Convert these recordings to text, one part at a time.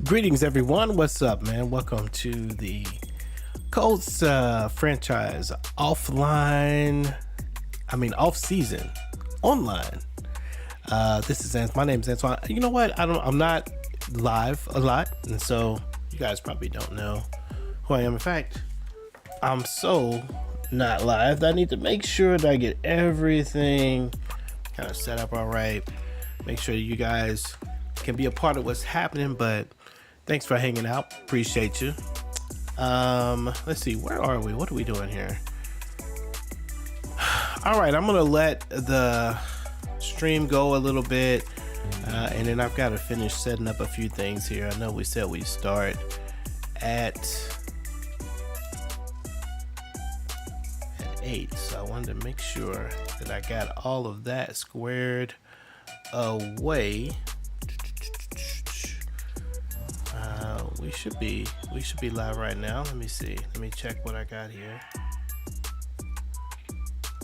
Greetings, everyone. What's up, man? Welcome to the Colts franchise off-season online. This is my name's Antoine. You know what? I'm not live a lot, and so you guys probably don't know who I am. In fact, I'm so not live that I need to make sure that I get everything kind of set up all right. Make sure you guys can be a part of what's happening, but thanks for hanging out. Appreciate you. Let's see, where are we? What are we doing here? All right, I'm gonna let the stream go a little bit, and then I've got to finish setting up a few things here. I know we said we start at 8, so I wanted to make sure that I got all of that squared away. We should be live right now. Let me see. Let me check what I got here.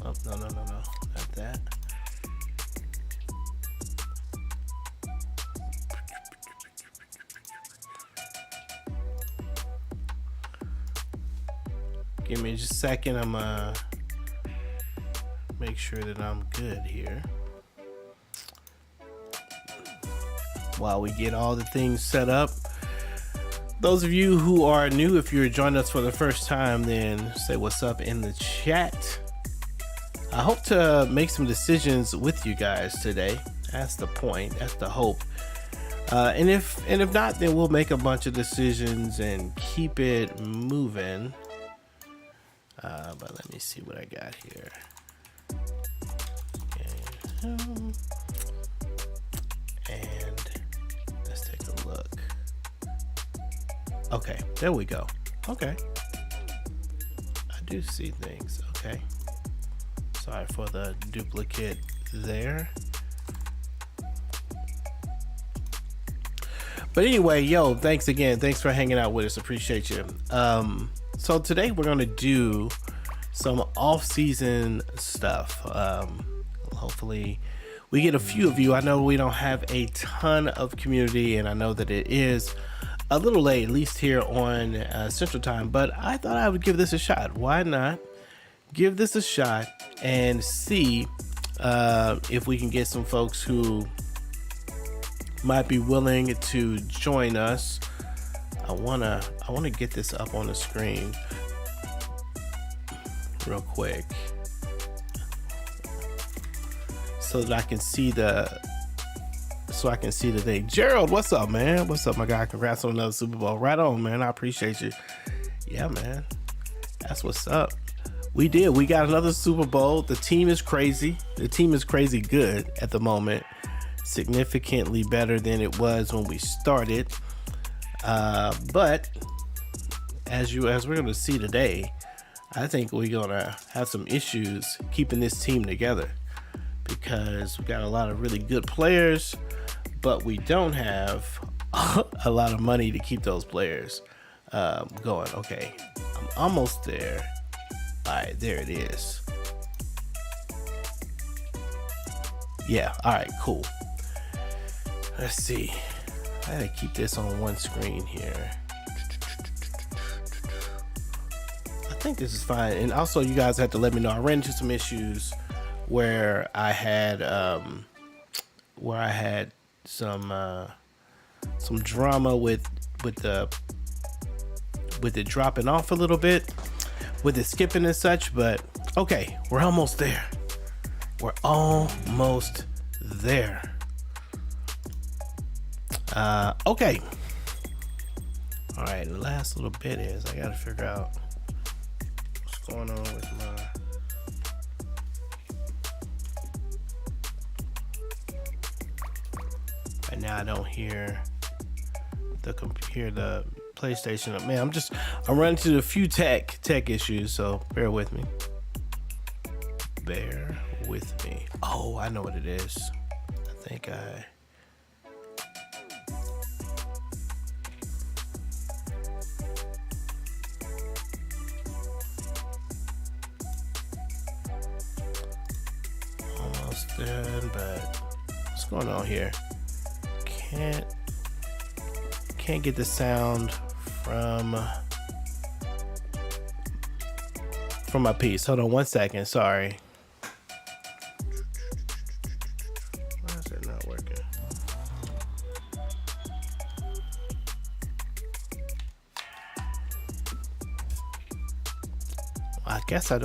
Oh, no, not that. Give me just a second. I'm make sure that I'm good here while we get all the things set up. Those of you who are new, if you're joining us for the first time, then say what's up in the chat. I hope to make some decisions with you guys today. That's the point. That's the hope. And if not, then we'll make a bunch of decisions and keep it moving. But let me see what I got here. Okay. And let's take a look. Okay, there we go. Okay. I do see things. Okay. Sorry for the duplicate there. But anyway, yo, thanks again. Thanks for hanging out with us. Appreciate you. So today we're going to do some off-season stuff. Hopefully we get a few of you. I know we don't have a ton of community, and I know that it is a little late, at least here on Central Time, but I thought I would give this a shot. Why not give this a shot and see if we can get some folks who might be willing to join us. I wanna get this up on the screen real quick so that I can see the thing. Gerald, what's up, man? What's up, my guy? Congrats on another Super Bowl. Right on, man. I appreciate you. Yeah, man. That's what's up. We got another Super Bowl. The team is crazy. The team is crazy good at the moment. Significantly better than it was when we started. But as we're going to see today, I think we're going to have some issues keeping this team together because we got a lot of really good players, but we don't have a lot of money to keep those players going. Okay, I'm almost there. All right, there it is. Yeah, all right, cool. Let's see. I gotta keep this on one screen here. I think this is fine. And also, you guys have to let me know. I ran into some issues where I had some drama with it dropping off a little bit, with it skipping and such. But okay, we're almost there. We're almost there. Okay. All right, the last little bit is I gotta figure out what's going on with my right now. I don't hear the PlayStation. Man, I'm running into a few tech issues, so bear with me. Oh, I know what it is. I think almost done, but what's going on here? Can't can't get the sound from my piece. Hold on 1 second. Sorry. Why is it not working? I guess I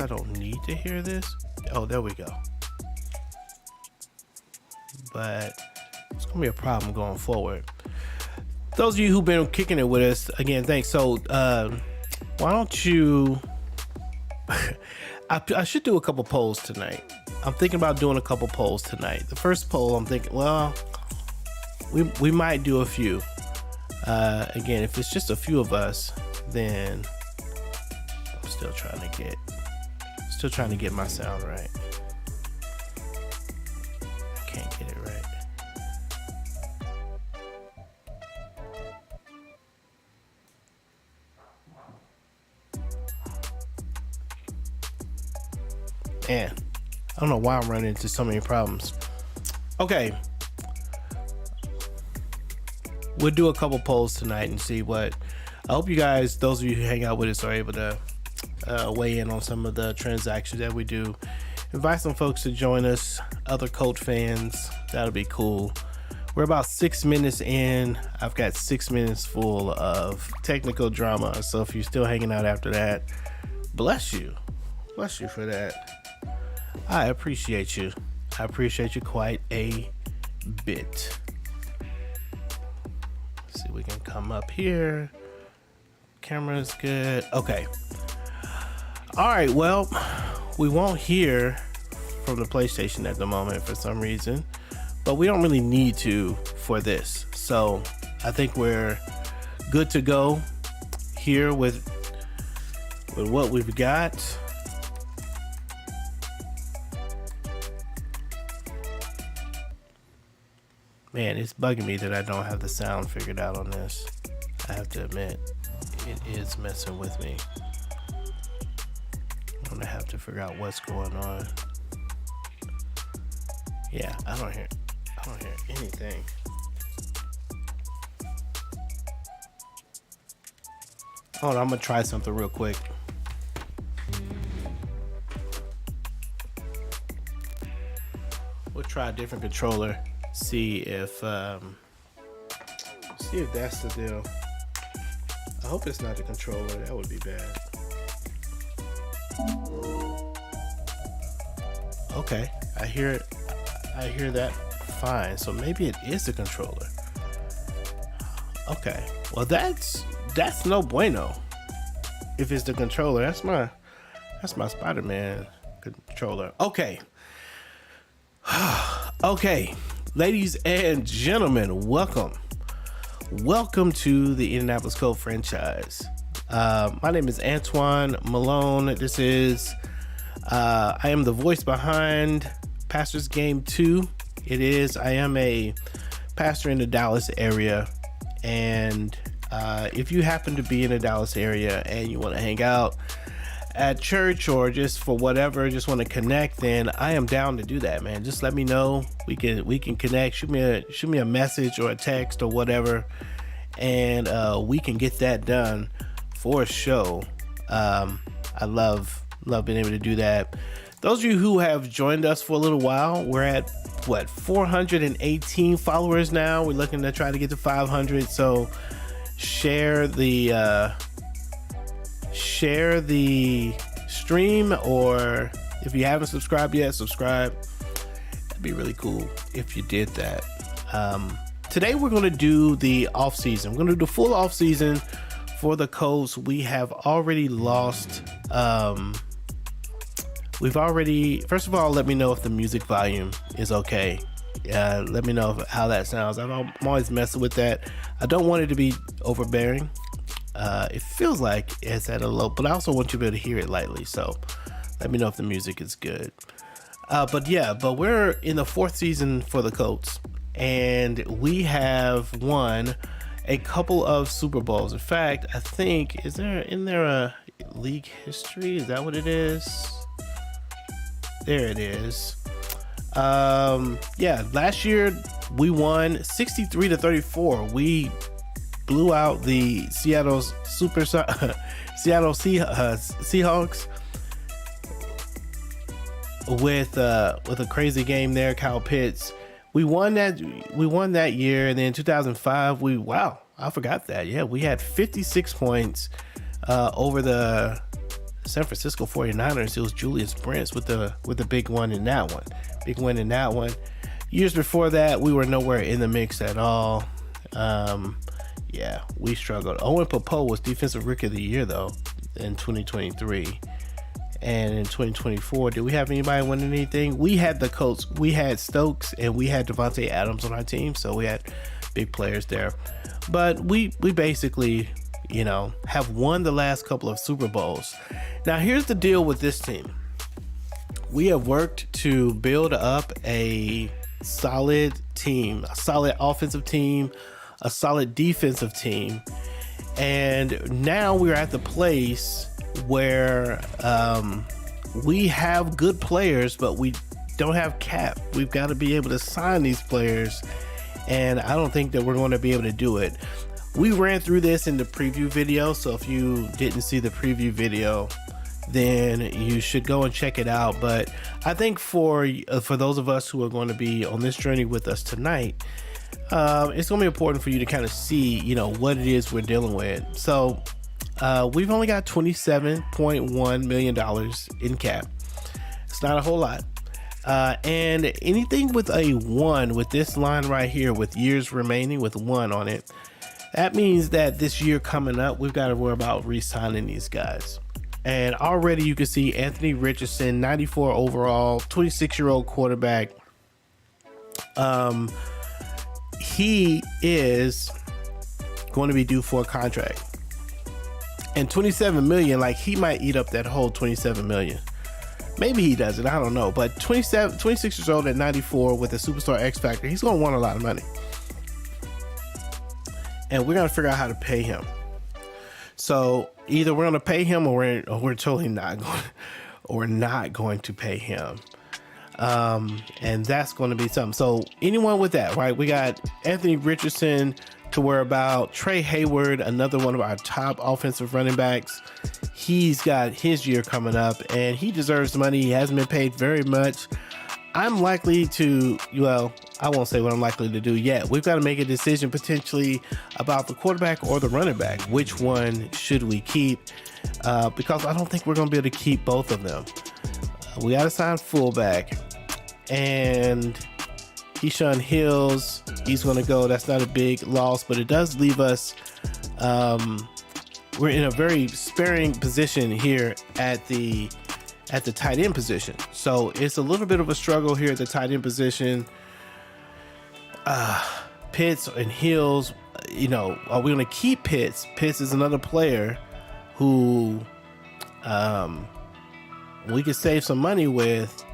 don't need to hear this. Oh, there we go. But it's gonna be a problem going forward. Those of you who've been kicking it with us, again, thanks. So why don't you I should do a couple polls tonight. I'm thinking about doing a couple polls tonight. The first poll, I'm thinking, well, we might do a few. Again, if it's just a few of us, then I'm still trying to get my sound right. I can't get it right. Man, I don't know why I'm running into so many problems. Okay. We'll do a couple polls tonight and see what. I hope you guys, those of you who hang out with us, are able to weigh in on some of the transactions that we do. Invite some folks to join us, other Colt fans. That'll be cool. We're about 6 minutes in. I've got 6 minutes full of technical drama. So if you're still hanging out after that, bless you. Bless you for that. I appreciate you. I appreciate you quite a bit. Let's see, we can come up here. Camera's good. Okay. All right. Well, we won't hear from the PlayStation at the moment for some reason, but we don't really need to for this. So I think we're good to go here with what we've got. Man, it's bugging me that I don't have the sound figured out on this. I have to admit, it is messing with me. I'm gonna have to figure out what's going on. Yeah, I don't hear anything. Hold on, I'm gonna try something real quick. We'll try a different controller. See if that's the deal. I hope it's not the controller. That would be bad. Okay, I hear that fine. So maybe it is the controller. Okay, well that's no bueno. If it's the controller, that's my Spider-Man controller. Okay. Okay. Ladies and gentlemen, welcome to the Indianapolis Colts franchise. My name is Antoine Malone. This is I am the voice behind Pastor's Game 2. I am a pastor in the Dallas area, and if you happen to be in the Dallas area and you want to hang out at church or just for whatever, just want to connect, then I am down to do that, man. Just let me know. We can connect. Shoot me a message or a text or whatever, and we can get that done for a show. I love being able to do that. Those of you who have joined us for a little while, we're at 418 followers now. We're looking to try to get to 500. So share the stream, or if you haven't subscribed yet, subscribe. That'd be really cool if you did that. Today we're going to do the off season. We're going to do the full off season for the Colts. We have already lost. First of all, let me know if the music volume is okay. Let me know how that sounds. I'm always messing with that. I don't want it to be overbearing. It feels like it's at a low, but I also want you to be able to hear it lightly. So let me know if the music is good. But we're in the fourth season for the Colts, and we have won a couple of Super Bowls. In fact, I think, is there a league history? Is that what it is? There it is. Yeah, last year we won 63-34. We blew out the Seattle Seahawks with a crazy game there. Kyle Pitts. We won that year, and then 2005 I forgot that. Yeah, we had 56 points over the San Francisco 49ers. It was Julius Brents with the big one in that one. Big win in that one. Years before that, we were nowhere in the mix at all. Yeah, we struggled. Owen Popo was Defensive Rookie of the Year, though, in 2023. And in 2024, did we have anybody win anything? We had the Colts. We had Stokes, and we had Devontae Adams on our team, so we had big players there. But we basically, have won the last couple of Super Bowls. Now, here's the deal with this team. We have worked to build up a solid team, a solid offensive team, a solid defensive team. And now we're at the place where we have good players, but we don't have cap. We've got to be able to sign these players, and I don't think that we're going to be able to do it. We ran through this in the preview video, so if you didn't see the preview video, then you should go and check it out. But I think for those of us who are going to be on this journey with us tonight, it's going to be important for you to kind of see, what it is we're dealing with. So we've only got $27.1 million in cap. It's not a whole lot. And anything with a 1, with this line right here, with years remaining with 1 on it, that means that this year coming up, we've got to worry about re-signing these guys. And already you can see Anthony Richardson, 94 overall, 26-year-old quarterback. He is going to be due for a contract. And $27 million, he might eat up that whole $27 million. Maybe he doesn't, I don't know. But 26 years old at 94 with a superstar X Factor, he's going to want a lot of money. And we're going to figure out how to pay him. So either we're going to pay him or we're totally not going to pay him. And that's going to be something. So anyone with that, right? We got Anthony Richardson to worry about. Trey Hayward, another one of our top offensive running backs. He's got his year coming up and he deserves the money. He hasn't been paid very much. I'm likely to, I won't say what I'm likely to do yet. We've got to make a decision potentially about the quarterback or the running back. Which one should we keep? Because I don't think we're going to be able to keep both of them. We got to sign fullback. And Keyshawn Hills, he's going to go. That's not a big loss, but it does leave us. We're in a very sparing position here at the tight end position. So it's a little bit of a struggle here at the tight end position. Pitts and Hills, are we going to keep Pitts? Pitts is another player who we could save some money with.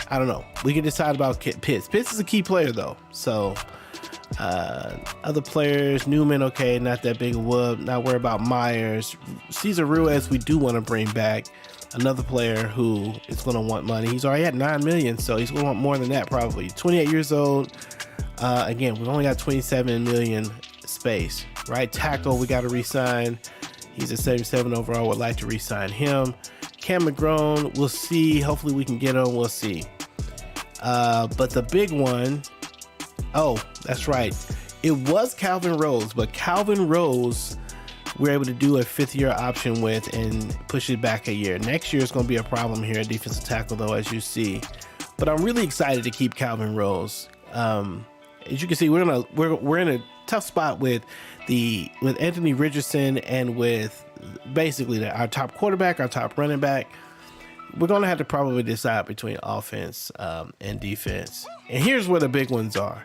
I don't know. We can decide about Pitts. Pitts is a key player, though. So other players, Newman, okay, not that big a whoop. Not worry about Myers. Cesar Ruiz, we do want to bring back. Another player who is going to want money. He's already at $9 million, so he's going to want more than that probably. 28 years old. Again, we've only got $27 million space, right? Tackle, we got to re-sign. He's at 77 overall. Would like to re-sign him. Cam McGrone, we'll see. Hopefully we can get him. We'll see. But the big one, that's right. It was Calvin Rose, but Calvin Rose, we're able to do a 5th-year option with and push it back a year. Next year is going to be a problem here at defensive tackle, though, as you see. But I'm really excited to keep Calvin Rose. As you can see, we're in a tough spot with Anthony Richardson and with basically our top quarterback, our top running back. We're going to have to probably decide between offense and defense. And here's where the big ones are.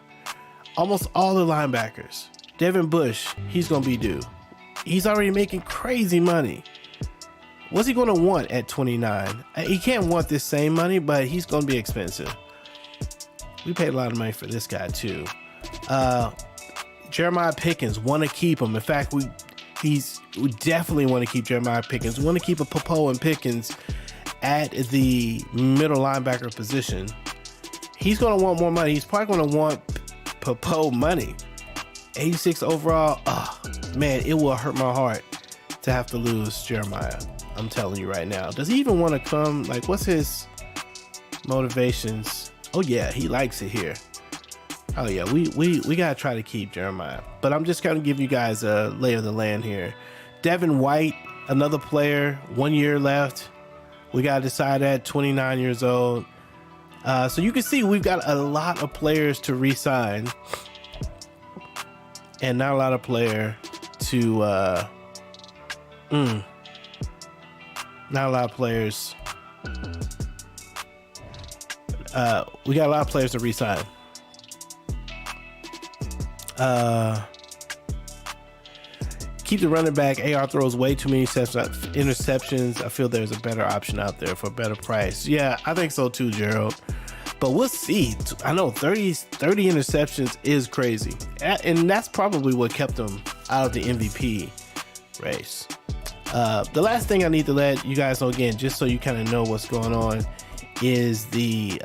Almost all the linebackers. Devin Bush, he's going to be due. He's already making crazy money. What's he going to want at 29? He can't want this same money, but he's going to be expensive. We paid a lot of money for this guy too. Jeremiah Pickens, want to keep him. In fact, we definitely want to keep Jeremiah Pickens. We want to keep a Popo and Pickens at the middle linebacker position. he's going to want more money. He's probably going to want Popo money. 86 overall. Oh, man, it will hurt my heart to have to lose Jeremiah. I'm telling you right now. Does he even want to come? Like, what's his motivations? Oh, yeah, he likes it here. Oh, yeah, we got to try to keep Jeremiah. But I'm just going to give you guys a lay of the land here. Devin White, another player, 1 year left. We got to decide that, 29 years old. So you can see we've got a lot of players to re-sign and not a lot of player to not a lot of players. We got a lot of players to re-sign. Keep the running back. AR throws way too many interceptions. I feel there's a better option out there for a better price. Yeah, I think so too, Gerald. But we'll see. I know 30 interceptions is crazy. And that's probably what kept him out of the MVP race. The last thing I need to let you guys know, again, just so you kind of know what's going on, is the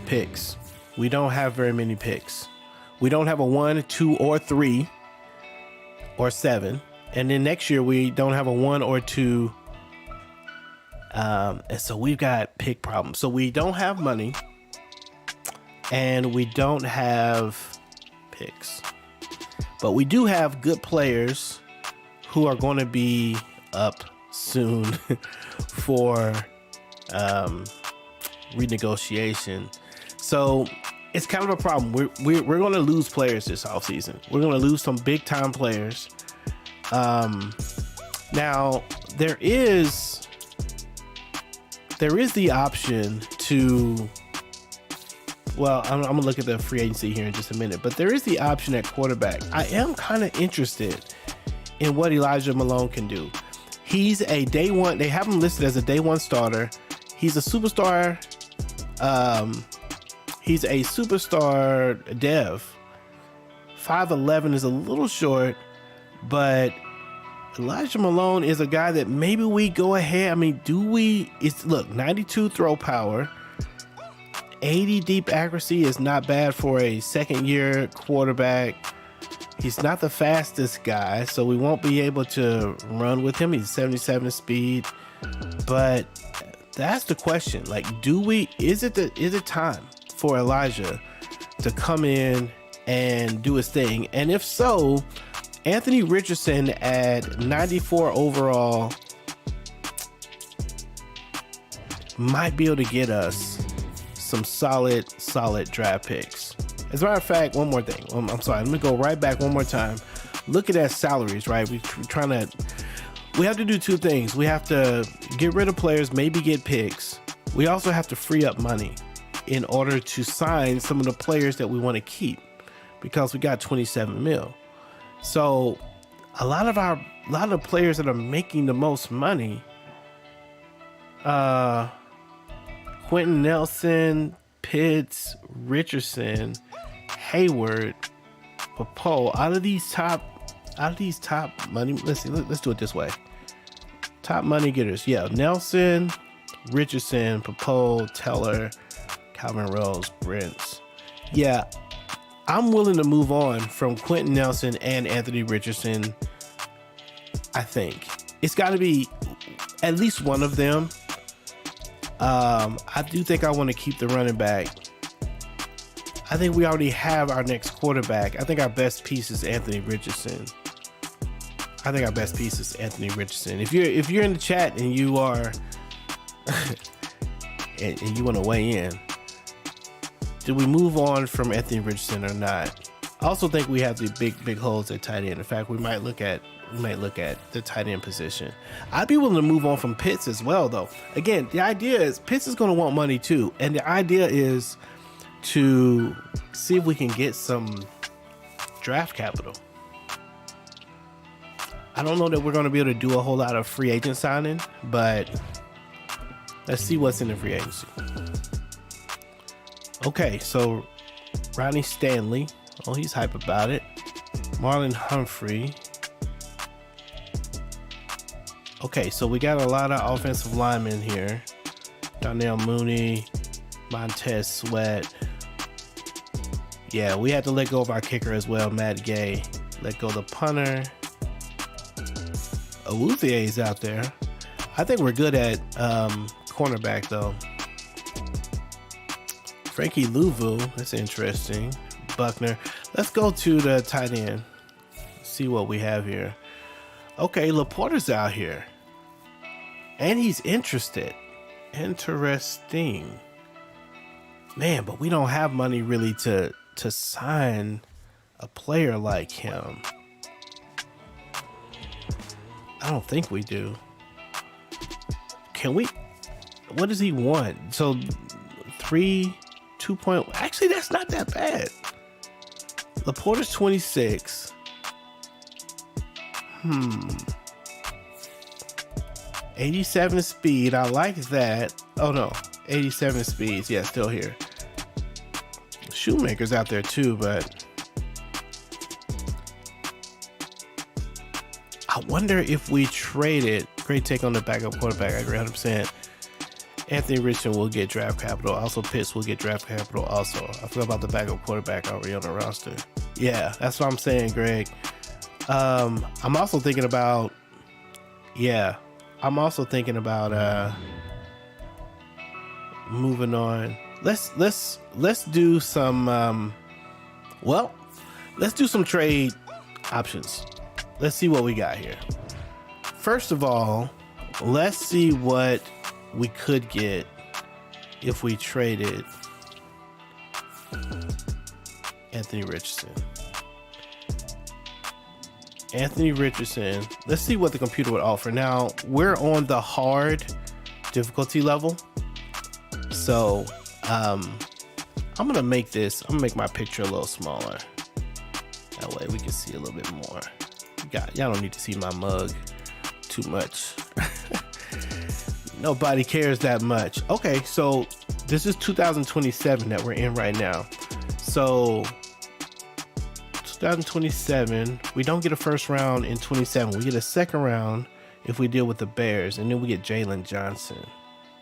picks. We don't have very many picks. We don't have a 1, 2, or 3, or 7. And then next year we don't have a 1 or 2. And so we've got pick problems. So we don't have money and we don't have picks, but we do have good players who are going to be up soon for renegotiation. So it's kind of a problem. We're going to lose players this offseason. We're going to lose some big time players. Now there is the option to, well, I'm gonna look at the free agency here in just a minute, but there is the option at quarterback. I am kind of interested in what Elijah Malone can do. He's a day one. They have him listed as a day one starter. He's a superstar. He's a superstar dev. 5'11" is a little short, but Elijah Malone is a guy that maybe we go ahead. I mean, look, 92 throw power, 80 deep accuracy is not bad for a second year quarterback. He's not the fastest guy, so we won't be able to run with him. He's 77 speed, but that's the question. Like, is it time for Elijah to come in and do his thing? And if so, Anthony Richardson at 94 overall might be able to get us some solid draft picks. As a matter of fact, one more thing. I'm sorry. Let me go right back one more time. Look at that salaries, right? We have to do two things. We have to get rid of players, maybe get picks. We also have to free up money in order to sign some of the players that we want to keep, because we got 27 mil. So a lot of players that are making the most money, Quentin Nelson, Pitts, Richardson, Hayward, Popo, out of these top money, let's do it this way. Top money getters. Yeah, Nelson, Richardson, Popo, Teller, Calvin Rose, Brents. Yeah, I'm willing to move on from Quentin Nelson and Anthony Richardson. I think it's got to be at least one of them. I do think I want to keep the running back. I think we already have our next quarterback. I think our best piece is Anthony Richardson. If you're in the chat and you are and you want to weigh in, do we move on from Anthony Richardson or not? I also think we have the big holes at tight end. In fact, we might look at the tight end position. I'd be willing to move on from Pitts as well, though. Again, the idea is Pitts is going to want money too, and the idea is to see if we can get some draft capital. I don't know that we're going to be able to do a whole lot of free agent signing, but let's see what's in the free agency. Okay, so Ronnie Stanley. Oh, he's hype about it. Marlon Humphrey. Okay, so we got a lot of offensive linemen here. Darnell Mooney, Montez Sweat. Yeah, we had to let go of our kicker as well, Matt Gay. Let go of the punter. Awuzie's out there. I think we're good at cornerback though. Frankie Louvu, that's interesting. Buckner. Let's go to the tight end. See what we have here. Okay, Laporta's out here. And he's interested. Interesting. Man, but we don't have money really to sign a player like him. I don't think we do. Can we? What does he want? So 2 point. Actually, that's not that bad. Laporta's 26. 87 speed. I like that. Oh no, 87 speeds. Yeah, still here. Shoemaker's out there too, but I wonder if we traded. Great take on the backup quarterback. I agree 100%. Anthony Richardson will get draft capital. Also, Pitts will get draft capital. Also, I forgot about the backup quarterback already on the roster. Yeah, that's what I'm saying, Greg. I'm also thinking about. Yeah, I'm also thinking about moving on. Let's do some. Let's do some trade options. Let's see what we got here. First of all, let's see what we could get if we traded Anthony Richardson. Anthony Richardson. Let's see what the computer would offer. Now, we're on the hard difficulty level. So, I'm going to make my picture a little smaller. That way we can see a little bit more. Y'all don't need to see my mug too much. Nobody cares that much. Okay, so this is 2027 that we're in right now. So 2027, we don't get a first round in 27. We get a second round if we deal with the Bears, and then we get Jalen Johnson.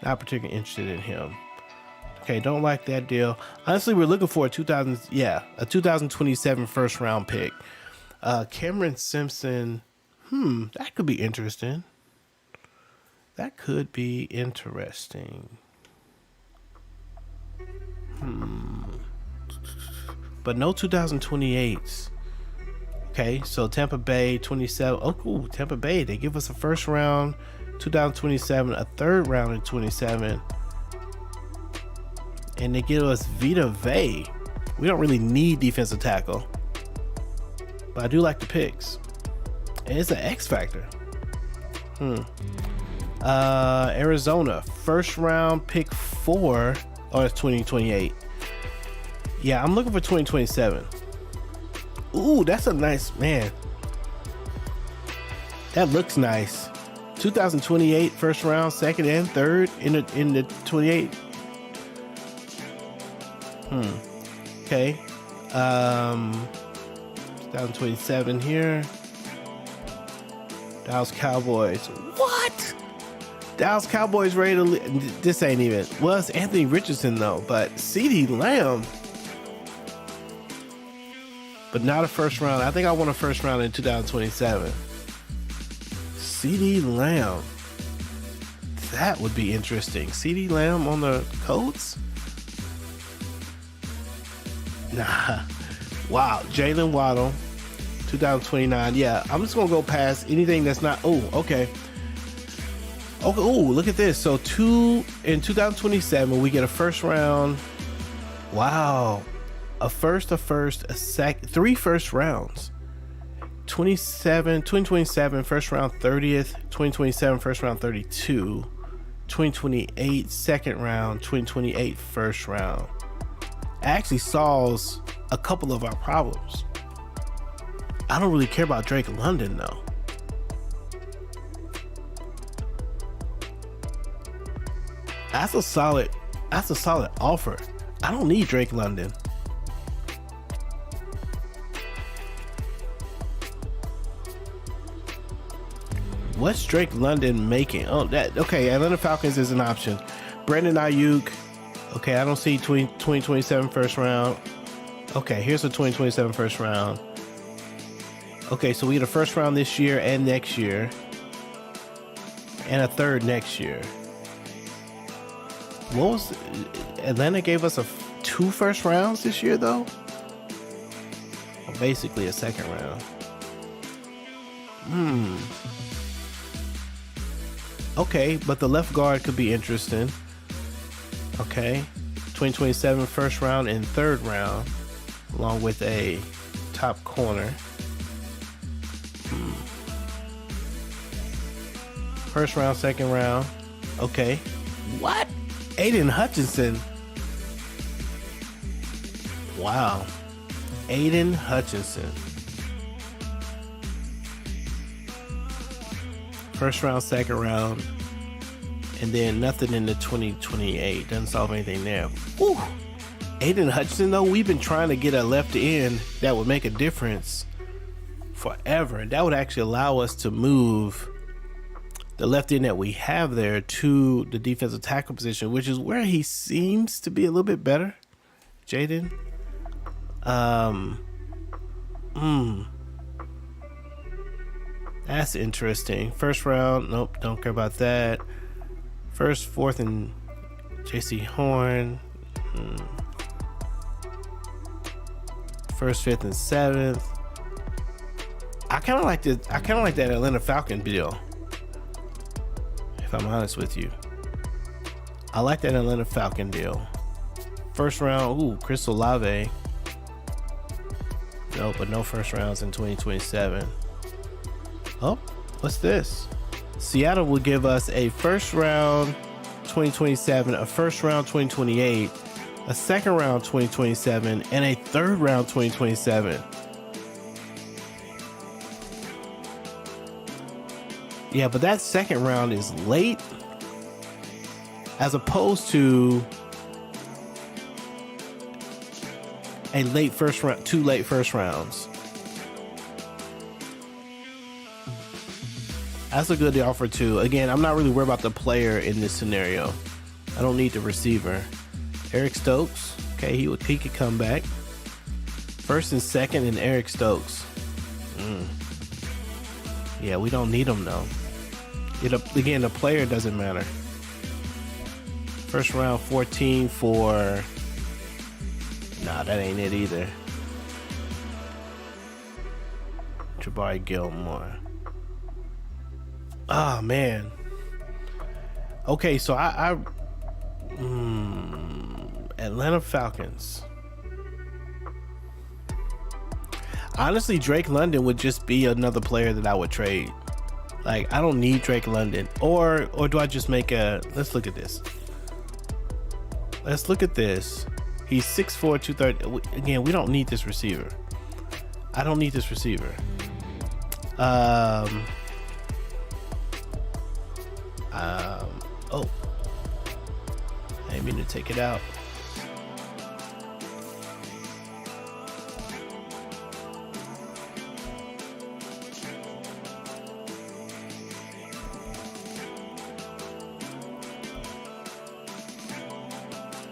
Not particularly interested in him. Okay, don't like that deal. Honestly, we're looking for a 2027 first round pick. Cameron Simpson. That could be interesting. That could be interesting. But no 2028s. Okay, so Tampa Bay 27. Oh, cool. Tampa Bay. They give us a first round 2027, a third round in 27. And they give us Vita Vea. We don't really need defensive tackle, but I do like the picks. And it's an X factor. Arizona, first round pick 4. Oh, it's 2028. Yeah, I'm looking for 2027. Ooh, that's a nice, man. That looks nice. 2028 first round, second and third in the 28. Okay. 2027 here. Dallas Cowboys. What? Dallas Cowboys ready to this ain't even. Well, it's Anthony Richardson though, but CeeDee Lamb. But not a first round. I think I want a first round in 2027. CeeDee Lamb. That would be interesting. CeeDee Lamb on the Colts? Nah. Wow. Jalen Waddle. 2029. Yeah, I'm just gonna go past anything that's not. Oh, okay. Okay. Oh, look at this. So in 2027, we get a first round. Wow. A first, a second, 3 first rounds. 2027 first round 30th, 2027 first round 32, 2028 second round, 2028 first round. Actually solves a couple of our problems. I don't really care about Drake London though. That's a solid offer. I don't need Drake London. What's Drake London making? Oh, that okay. Atlanta Falcons is an option. Brandon Ayuk. Okay, I don't see 2027 first round. Okay, here's a 2027 first round. Okay, so we get a first round this year and next year, and a third next year. What was Atlanta gave us 2 first rounds this year though? Well, basically a second round. Okay, but the left guard could be interesting. Okay, 2027 first round and third round, along with a top corner. First round, second round. Okay. What? Aiden Hutchinson. Wow. Aiden Hutchinson. First round, second round, and then nothing in the 2028. Doesn't solve anything there. Whew. Aiden Hutchinson, though, we've been trying to get a left end that would make a difference forever. And that would actually allow us to move the left end that we have there to the defensive tackle position, which is where he seems to be a little bit better. Jaden. That's interesting. First round. Nope, don't care about that. First, fourth, and JC Horn. First, fifth, and seventh. I kind of like that Atlanta Falcon deal. If I'm honest with you, I like that Atlanta Falcon deal. First round. Ooh, Chris Olave. No, but no first rounds in 2027. Oh, what's this? Seattle will give us a first round 2027, a first round 2028, a second round 2027, and a third round 2027. Yeah, but that second round is late as opposed to a late first round, 2 late first rounds. That's a good offer too. Again, I'm not really worried about the player in this scenario. I don't need the receiver. Eric Stokes, okay, he could come back. First and second, and Eric Stokes. Yeah, we don't need him though. Again, the player doesn't matter. First round 14 for. Nah, that ain't it either. Jabari Gilmore. Oh man. Okay, so Atlanta Falcons. Honestly, Drake London would just be another player that I would trade. Like, I don't need Drake London. Or do I just make a... Let's look at this. Let's look at this. He's 6'4", 230. Again, we don't need this receiver. I don't need this receiver. Oh. I didn't mean to take it out.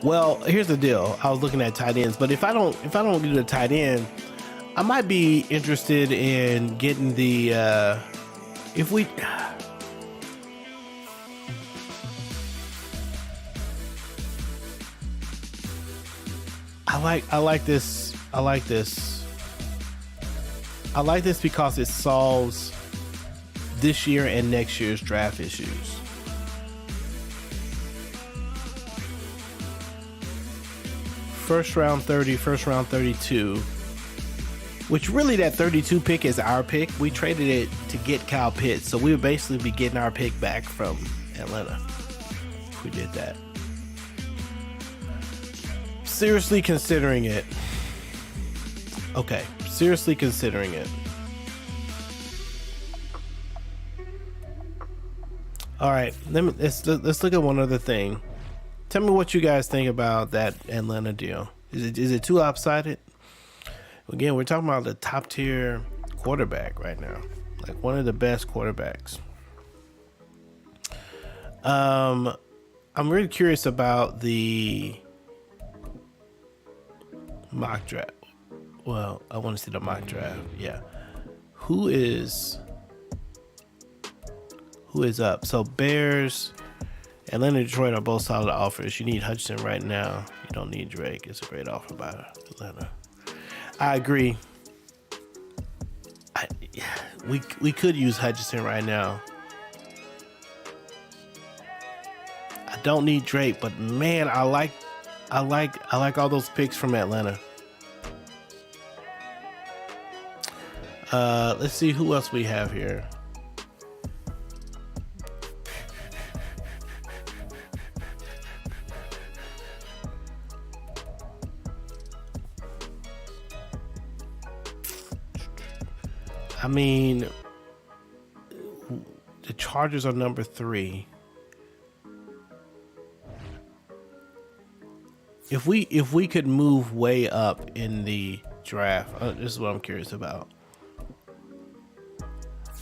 Well, here's the deal. I was looking at tight ends, but if I don't do the tight end, I might be interested in getting the if we I like this because it solves this year and next year's draft issues. First round 30, first round 32, which really that 32 pick is our pick. We traded it to get Kyle Pitts, so we would basically be getting our pick back from Atlanta if we did that. Seriously considering it. Okay, seriously considering it. All right, let's look at one other thing. Tell me what you guys think about that Atlanta deal. Is it too lopsided? Again, we're talking about the top tier quarterback right now, like one of the best quarterbacks. I'm really curious about the mock draft. Well, I want to see the mock draft. Yeah. Who is up? So Bears, Atlanta, Detroit are both solid offers. You need Hutchinson right now. You don't need Drake. It's a great offer by Atlanta. I agree. We could use Hutchinson right now. I don't need Drake, but man, I like all those picks from Atlanta. Let's see who else we have here. I mean, the Chargers are number 3. If we could move way up in the draft, this is what I'm curious about.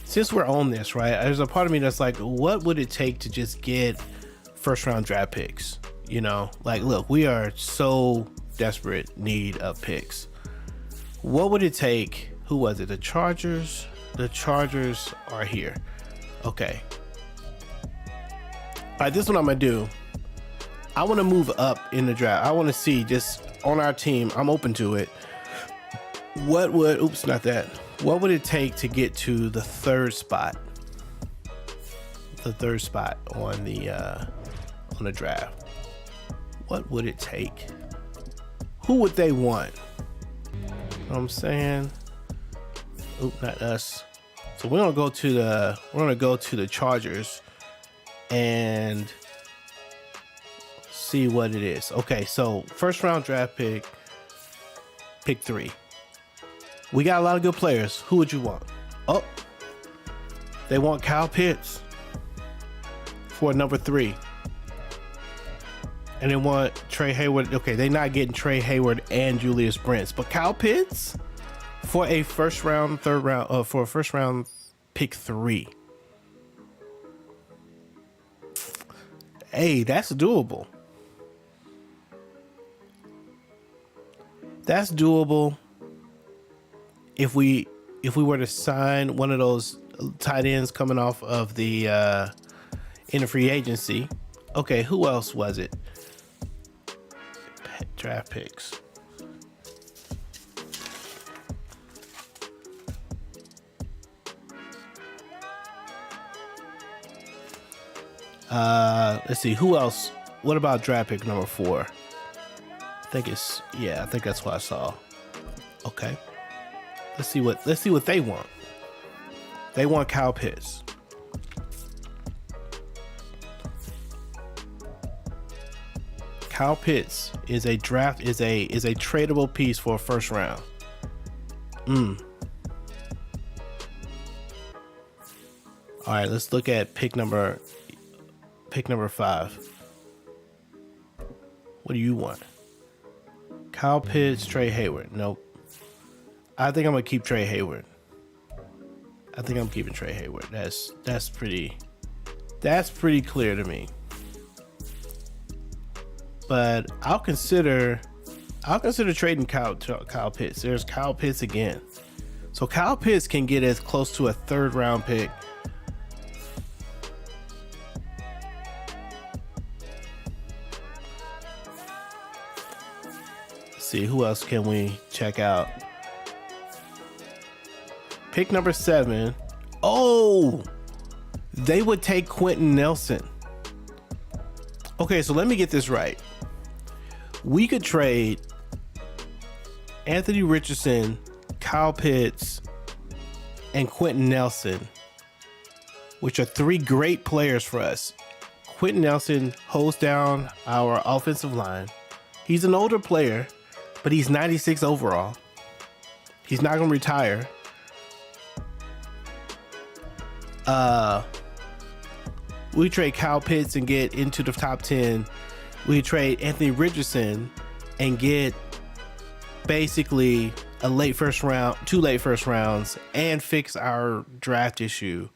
Since we're on this, right? There's a part of me that's like, what would it take to just get first round draft picks? You know, like, look, we are so desperate need of picks. What would it take? Who was it? The Chargers? The Chargers are here. Okay. All right, this is what I'm going to do. I want to move up in the draft. I want to see just on our team. I'm open to it. What would it take to get to the third spot? The third spot on the draft. What would it take? Who would they want? You know what I'm saying? Oop, not us. So we're gonna go to the Chargers and see what it is. Okay, so first round draft pick 3. We got a lot of good players. Who would you want? Oh, they want Kyle Pitts for number 3. And they want Trey Hayward. Okay, they're not getting Trey Hayward and Julius Brents, but Kyle Pitts for a first round pick 3. Hey, that's doable. That's doable. If we were to sign one of those tight ends coming off of the in the free agency. Okay, who else was it? Draft picks. Let's see, who else? What about draft pick number 4? I think that's what I saw. Okay. Let's see what they want. They want Kyle Pitts. Kyle Pitts is a tradable piece for a first round. All right, let's look at pick number 5. What do you want? Kyle Pitts, Trey Hayward. Nope. I think I'm gonna keep Trey Hayward. I think I'm keeping Trey Hayward. That's pretty clear to me. But I'll consider trading Kyle Pitts. There's Kyle Pitts again. So Kyle Pitts can get as close to a third round pick. Let's see, who else can we check out? Pick number 7. Oh, they would take Quentin Nelson. Okay, so let me get this right. We could trade Anthony Richardson, Kyle Pitts, and Quentin Nelson, which are 3 great players for us. Quentin Nelson holds down our offensive line. He's an older player, but he's 96 overall. He's not going to retire. We trade Kyle Pitts and get into the top 10. We trade Anthony Richardson and get basically a late first round, 2 late first rounds, and fix our draft issue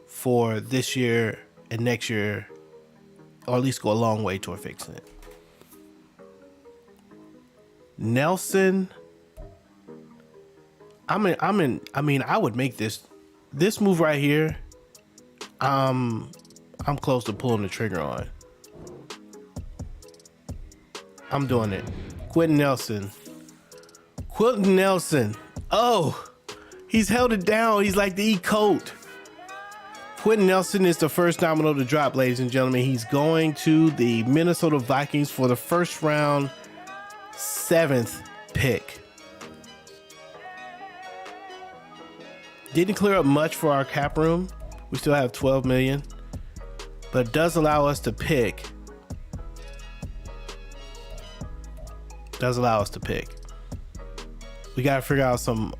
for this year and next year or at least go a long way toward fixing it. Nelson, I would make this move right here. I'm close to pulling the trigger on. I'm doing it. Quentin Nelson. Oh, he's held it down. He's like the E-Coat. Quentin Nelson is the first domino to drop, ladies and gentlemen. He's going to the Minnesota Vikings for the first round, 7th pick. Didn't clear up much for our cap room. We still have 12 million, but it does allow us to pick. We gotta figure out some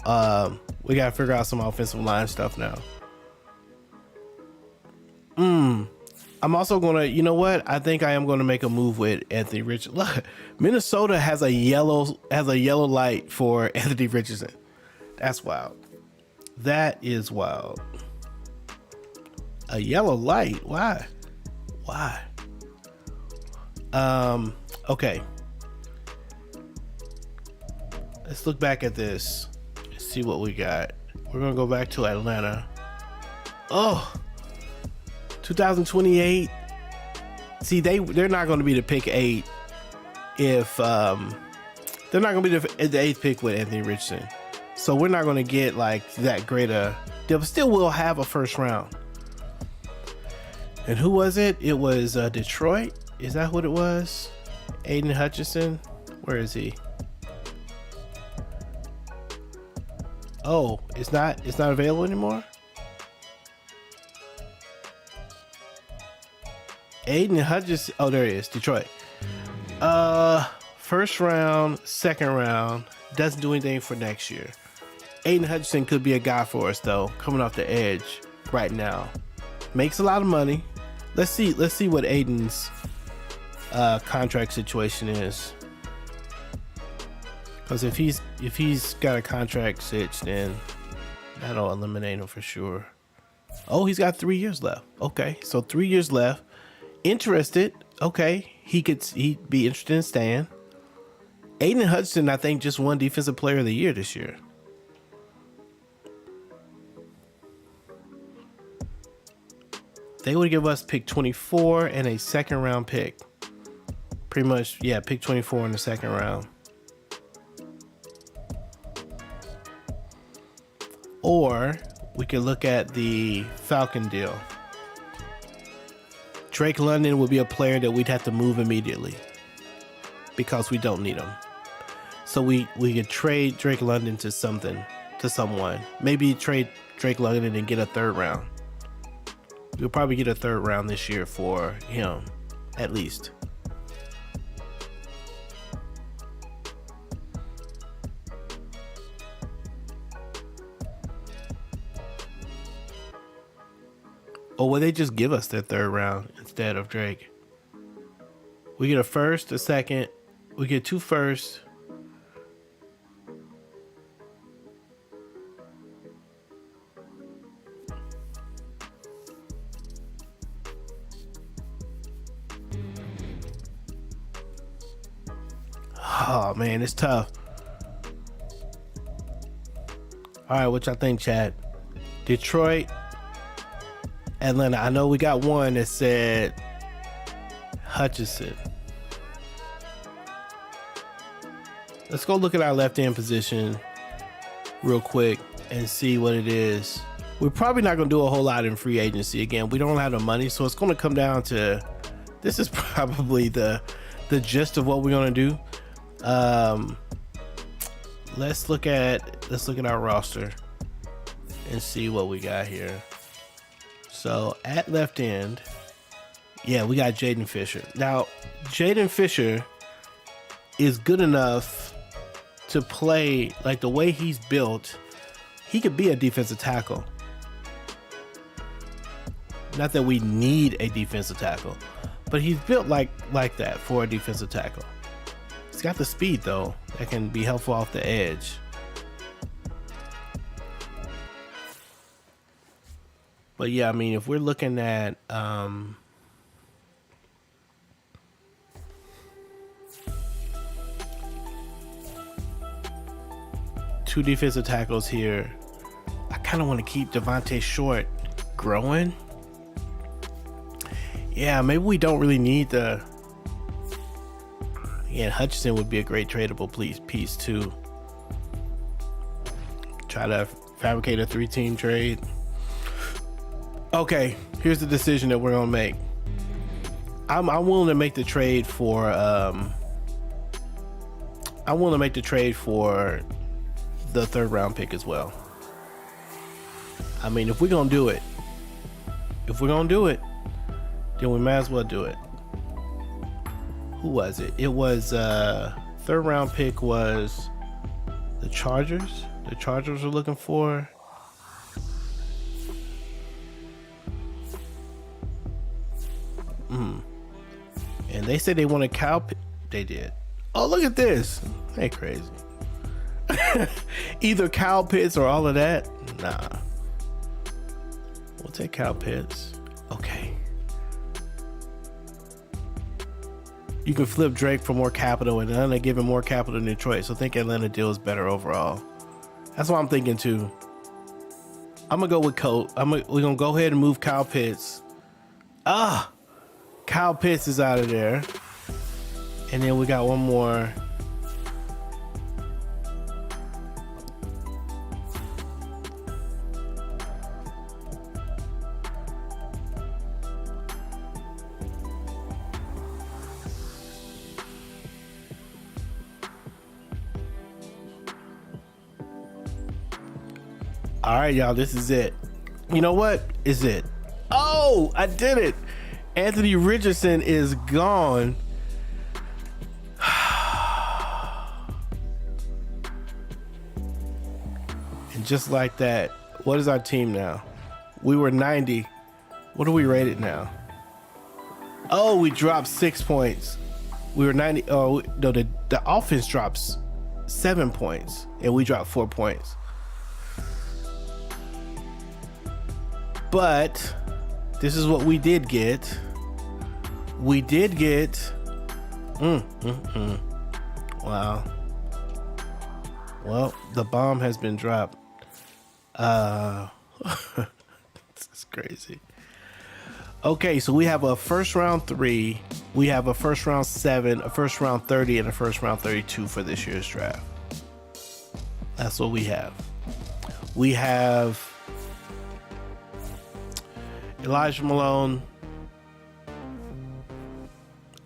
offensive line stuff now. I'm also gonna, you know what? I think I am gonna make a move with Anthony Richardson. Look, Minnesota has a yellow light for Anthony Richardson. That's wild. That is wild. A yellow light. Why? Okay. Let's look back at this. See what we got. We're gonna go back to Atlanta. Oh, 2028. See, they're not going to be the pick 8 if they're not going to be the 8th pick with Anthony Richardson. So we're not going to get like that great a. They still will have a first round. And who was it? It was Detroit. Is that what it was? Aiden Hutchinson. Where is he? Oh, it's not available anymore. Aiden Hutchinson. Oh, there he is. Detroit. First round, second round. Doesn't do anything for next year. Aiden Hutchinson could be a guy for us though, coming off the edge right now. Makes a lot of money. Let's see what Aiden's contract situation is. Because if he's got a contract sitch, then that'll eliminate him for sure. Oh, he's got 3 years left. Okay, so 3 years left. Interested. Okay, he'd be interested in staying. Aiden Hudson, I think, just won Defensive Player of the Year this year. They would give us pick 24 and a second round pick. Pretty much, yeah, pick 24 in the second round. Or we could look at the Falcon deal. Drake London would be a player that we'd have to move immediately because we don't need him. So we could trade Drake London to someone. Maybe trade Drake London and get a third round. We'll probably get a third round this year for him, at least. Or will they just give us their third round instead of Drake? We get a first, a second. We get 2 firsts. Oh man, it's tough. All right, what y'all think, Chad? Detroit, Atlanta. I know we got one that said Hutchinson. Let's go look at our left end position real quick and see what it is. We're probably not going to do a whole lot in free agency. Again, we don't have the money, so it's going to come down to, this is probably the gist of what we're going to do. Let's look at our roster and see what we got here. So at left end, yeah, we got Jaden Fisher. Now, Jaden Fisher is good enough to play, like the way he's built, he could be a defensive tackle. Not that we need a defensive tackle, but he's built like that for a defensive tackle. He's got the speed though that can be helpful off the edge. But yeah, I mean, if we're looking at 2 defensive tackles here. I kind of want to keep Devontae Short growing. Yeah, maybe we don't really need the... Yeah, Hutchinson would be a great tradable piece too. Try to fabricate a 3-team trade. Okay, here's the decision that we're gonna make. I'm willing to make the trade for I'm willing to make the trade for the 3rd round pick as well. I mean, if we're gonna do it, then we might as well do it. Who was it? It was 3rd round pick was the Chargers. The Chargers were looking for. And they said they wanted Kyle. They did. Oh, look at this. They crazy. Either Kyle Pitts or all of that. Nah. We'll take Kyle Pitts. Okay. You can flip Drake for more capital, and Atlanta giving more capital to Detroit. So I think Atlanta deal is better overall. That's what I'm thinking too. I'm gonna go with Colt. We're gonna go ahead and move Kyle Pitts. Kyle Pitts is out of there. And then we got one more. All right, y'all, this is it. You know what? Is it? Oh, I did it. Anthony Richardson is gone. And just like that, what is our team now? We were 90. What are we rated now? Oh, we dropped 6 points. We were 90. Oh, no, the offense drops 7 points, and we dropped 4 points. But this is what we did get. We did get. Wow. Well, the bomb has been dropped. This is crazy. Okay, so we have a first round 3, we have a first round 7, a first round 30, and a first round 32 for this year's draft. That's what we have. We have Elijah Malone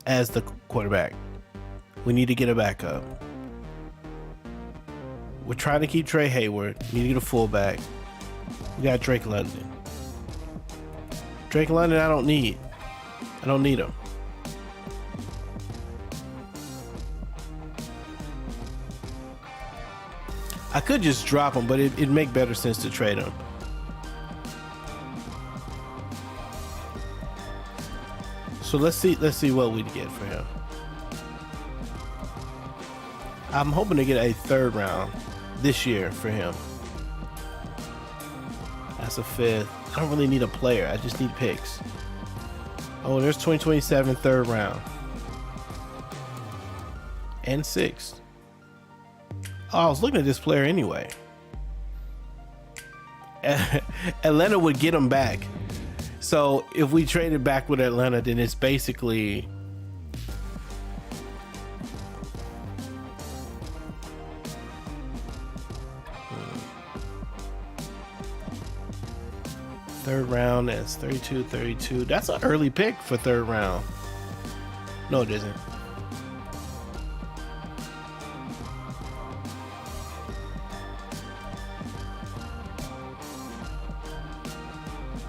as the quarterback. We need to get a backup. We're trying to keep Trey Hayward. We need to get a fullback. We got Drake London. Drake London, I don't need. I don't need him. I could just drop him, but it'd make better sense to trade him. So let's see what we get for him. I'm hoping to get a 3rd round this year for him. That's a 5th. I don't really need a player. I just need picks. Oh, there's 2027 3rd round. And 6th. Oh, I was looking at this player anyway. Atlanta would get him back. So if we traded back with Atlanta, then it's basically third round. That's 32. That's an early pick for 3rd round. No, it isn't.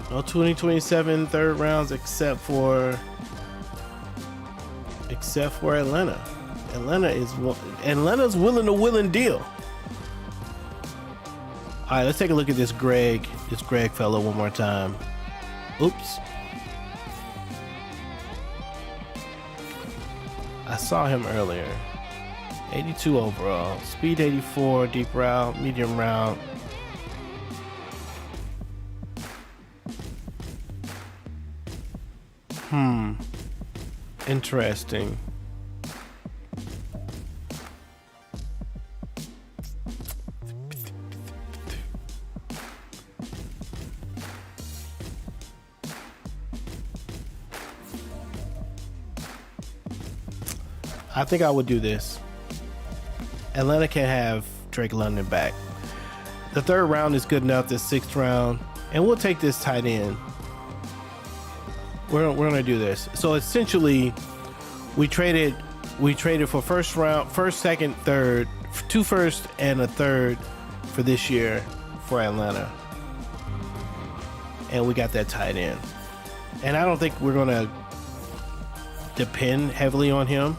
No 2027 3rd rounds except for Atlanta. Atlanta's willing deal. All right, let's take a look at this Greg fellow one more time. Oops. I saw him earlier. 82 overall, speed 84, deep route, medium route. Interesting. I think I would do this. Atlanta can have Drake London back. The 3rd round is good enough, the 6th round, and we'll take this tight end. We're gonna do this. So essentially, we traded for first, 2nd, 3rd, 2 firsts and a 3rd for this year for Atlanta, and we got that tight end. And I don't think we're gonna depend heavily on him.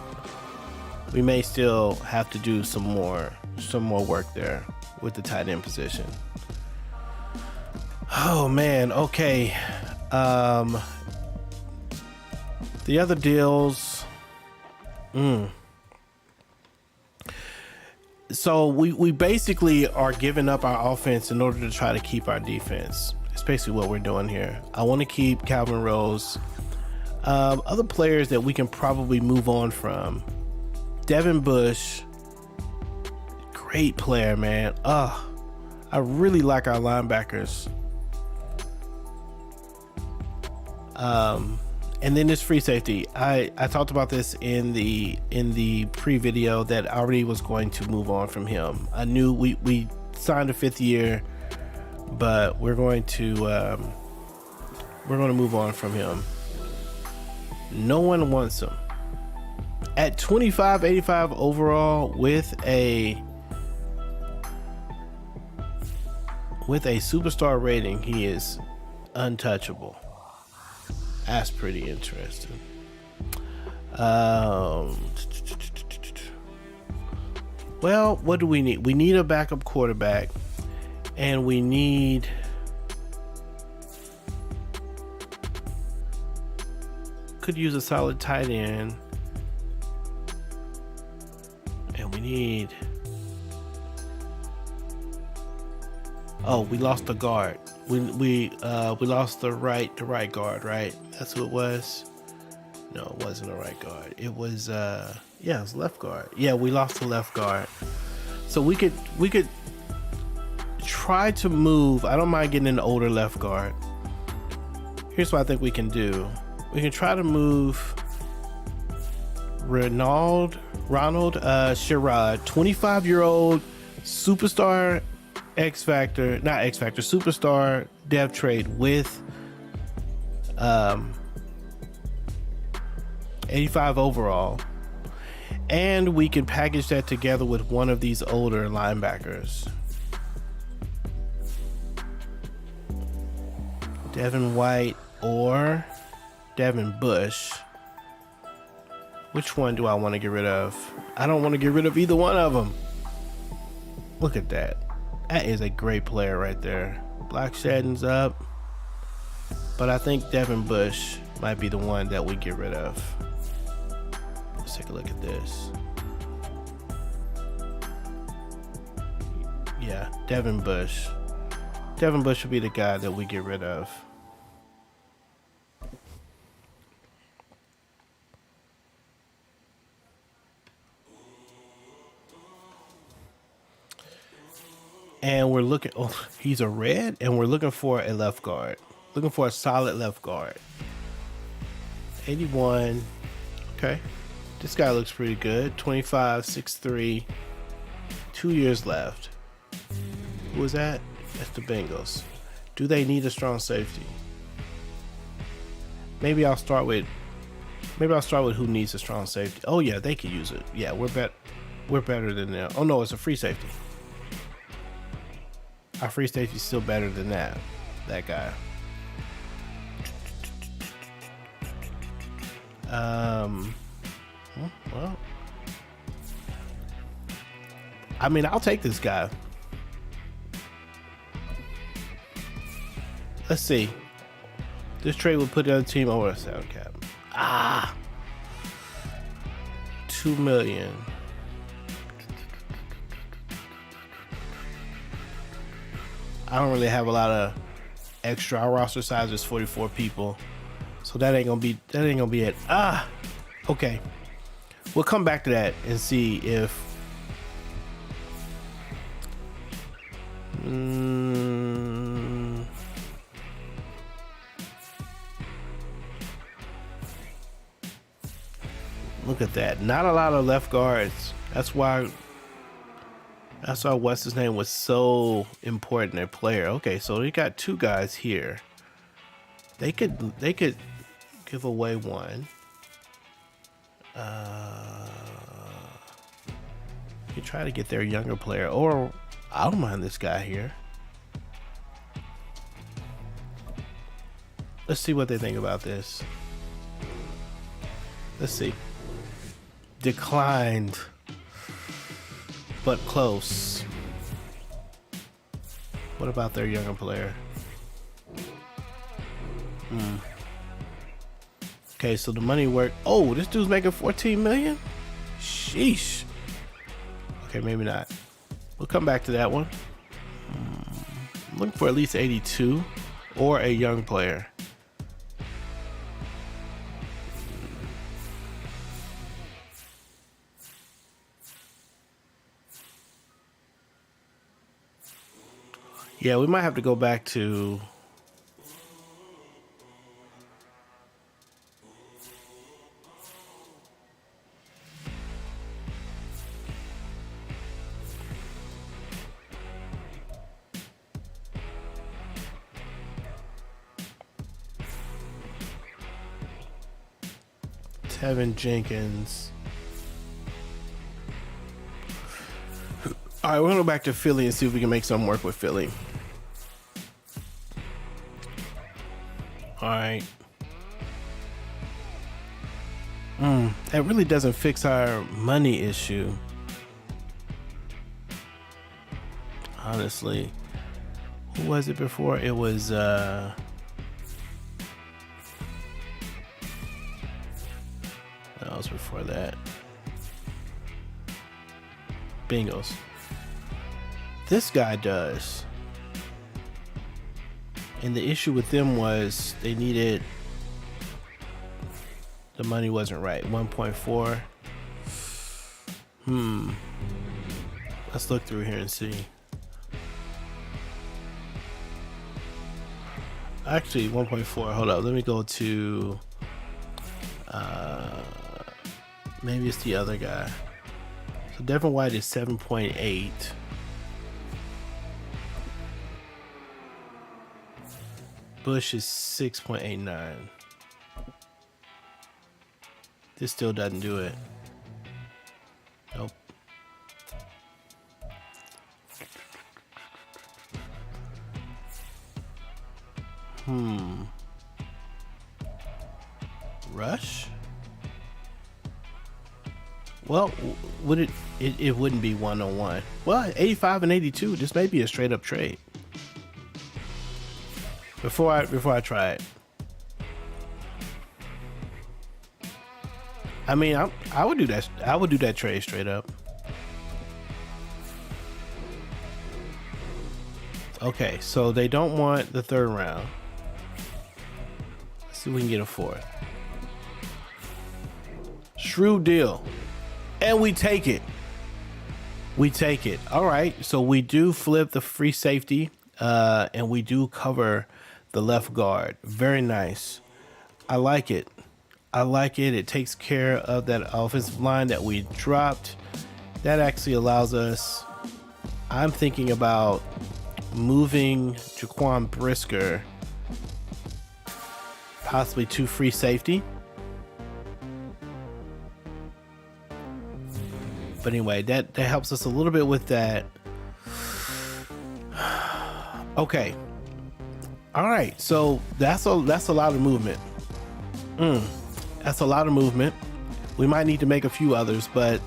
We may still have to do some more work there with the tight end position. Oh man, okay. The other deals. So we basically are giving up our offense in order to try to keep our defense. It's basically what we're doing here. I want to keep Calvin Rose. Other players that we can probably move on from. Devin Bush, great player, man. I really like our linebackers. And then this free safety. I talked about this in the pre-video that I already was going to move on from him. I knew we signed a 5th year, but we're going to move on from him. No one wants him. At 25.85 overall with a superstar rating, he is untouchable. That's pretty interesting. Well, what do we need? We need a backup quarterback, and we could use a solid tight end, and we need. Oh, we lost the guard. We lost the right guard, right? That's who it was. No, it wasn't a right guard. It was it was left guard. Yeah, we lost the left guard. So we could try to move. I don't mind getting an older left guard. Here's what I think we can do. We can try to move Ronald Sherrod, 25-year-old superstar superstar dev trade with 85 overall, and we can package that together with one of these older linebackers. Devin White or Devin Bush. Which one do I want to get rid of? I don't want to get rid of either one of them. Look at that. That is a great player right there. Black Shadden's up, but I think Devin Bush might be the one that we get rid of. Let's take a look at this. Yeah, Devin Bush. Devin Bush would be the guy that we get rid of. And we're looking, he's a red, and we're looking for a left guard. Looking for a solid left guard. 81. Okay. This guy looks pretty good. 25, 6'3", 2 years left. Who is that? That's the Bengals. Do they need a strong safety? Maybe I'll start with who needs a strong safety. Oh yeah, they could use it. Yeah, we're better than them. Oh no, it's a free safety. Our free safety is still better than that guy. Well, I mean, I'll take this guy. Let's see. This trade would put the other team over a salary cap. $2 million. I don't really have a lot of extra. Our roster size is 44 people, so that ain't gonna be it. Okay. We'll come back to that and see if Look at that. Not a lot of left guards. That's why what's his name was so important a player. Okay, so we got 2 guys here. They could give away one. You try to get their younger player, or I don't mind this guy here. Let's see what they think about this. Let's see. Declined, but close. What about their younger player? Okay, so the money worked. Oh, this dude's making 14 million? Sheesh. Okay, maybe not. We'll come back to that one. I'm looking for at least 82 or a young player. Yeah, we might have to go back to Tevin Jenkins. All right, we're gonna go back to Philly and see if we can make something work with Philly. All right. That really doesn't fix our money issue. Honestly. Who was it before? It was that was before that. Bengals. This guy does. And the issue with them was they needed, the money wasn't right. 1.4. Let's look through here and see. Actually, 1.4. Hold up. Let me go to maybe it's the other guy. So Devin White is 7.8. Bush is 6.89. This still doesn't do it. Nope. Rush? Well, would it wouldn't be 1-on-1. Well, 85 and 82, this may be a straight up trade. Before I try it. I mean, I would do that. I would do that trade straight up. Okay, so they don't want the 3rd round. Let's see if we can get a 4th. Shrewd deal. And we take it. We take it. All right, so we do flip the free safety, and we do cover the left guard. Very nice. I like it. I like it. It takes care of that offensive line that we dropped. That actually allows us, I'm thinking about moving Jaquan Brisker possibly to free safety. But anyway, that helps us a little bit with that. Okay. All right, so that's a lot of movement. That's a lot of movement. We might need to make a few others, but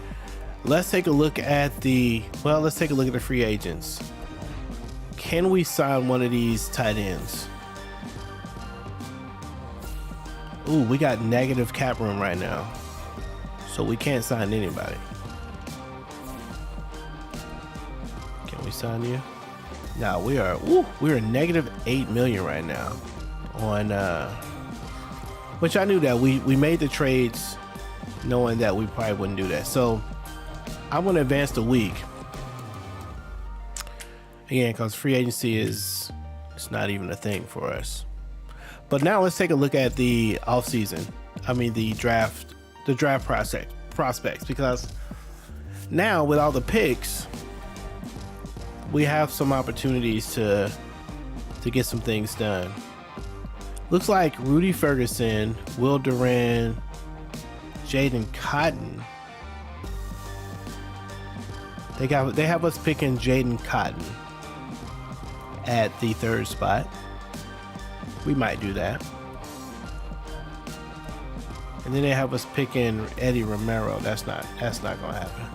let's take a look at the free agents. Can we sign one of these tight ends? Ooh, we got negative cap room right now, so we can't sign anybody. Can we sign you? No, we're negative 8 million right now on which I knew that we made the trades knowing that we probably wouldn't do that. So I'm going to advance the week again because free agency it's not even a thing for us. But now let's take a look at the offseason. I mean the draft prospects, because now with all the picks, we have some opportunities to get some things done. Looks like Rudy Ferguson, Will Duran, Jaden Cotton. They have us picking Jaden Cotton at the 3rd spot. We might do that. And then they have us picking Eddie Romero. That's not gonna happen.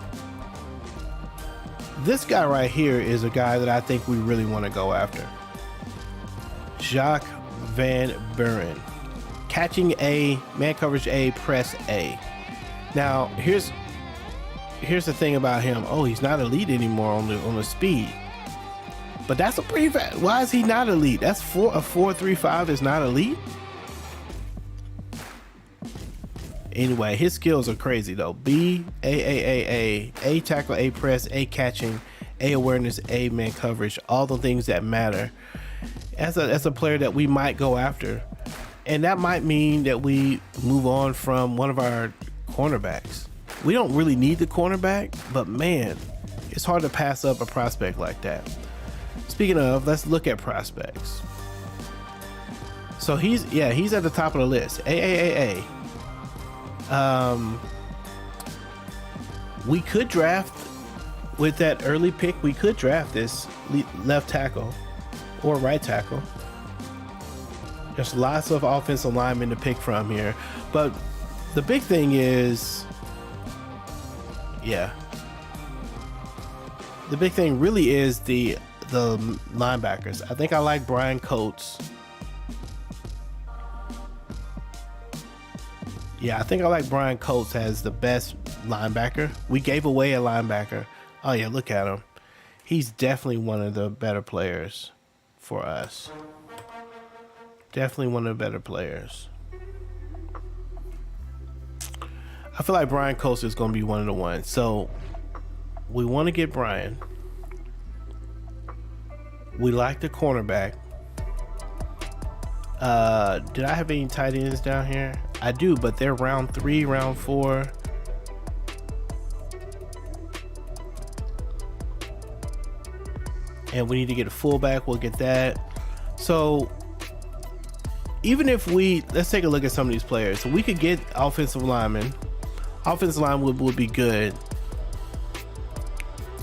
This guy right here is a guy that I think we really want to go after. Jacques Van Buren, catching A, man coverage A, press A. Now here's the thing about him. Oh, he's not elite anymore on the speed. But that's a pretty fast. Why is he not elite? That's a 4.35 is not elite. Anyway, his skills are crazy though. B, A tackle, A press, A catching, A awareness, A man coverage, all the things that matter. As a player that we might go after. And that might mean that we move on from one of our cornerbacks. We don't really need the cornerback, but man, it's hard to pass up a prospect like that. Speaking of, let's look at prospects. So he's at the top of the list. A. We could draft with that early pick. We could draft this left tackle or right tackle. There's lots of offensive linemen to pick from here, but the big thing is, the big thing really is the linebackers. I think I like Brian Coates. Yeah, I think I like Brian Coates as the best linebacker. We gave away a linebacker. Oh yeah, look at him. He's definitely one of the better players for us. Definitely one of the better players. I feel like Brian Coates is going to be one of the ones. So we want to get Brian. We like the cornerback. Did I have any tight ends down here? I do, but they're round 3, round 4. And we need to get a fullback. We'll get that. So even if let's take a look at some of these players. So we could get offensive linemen. Offensive line would be good.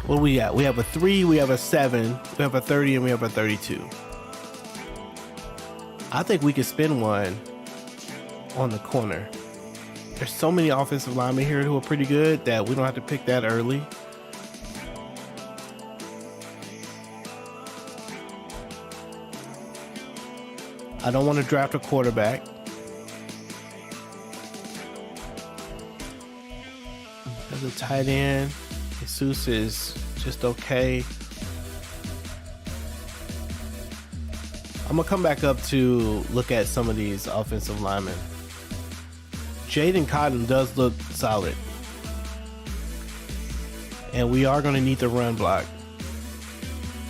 What do we got? We have a 3, we have a 7, we have a 30, and we have a 32. I think we could spend one on the corner. There's so many offensive linemen here who are pretty good that we don't have to pick that early. I don't want to draft a quarterback. As a tight end, Jesus is just okay. I'm gonna come back up to look at some of these offensive linemen. Jaden Cotton does look solid, and we are gonna need the run block.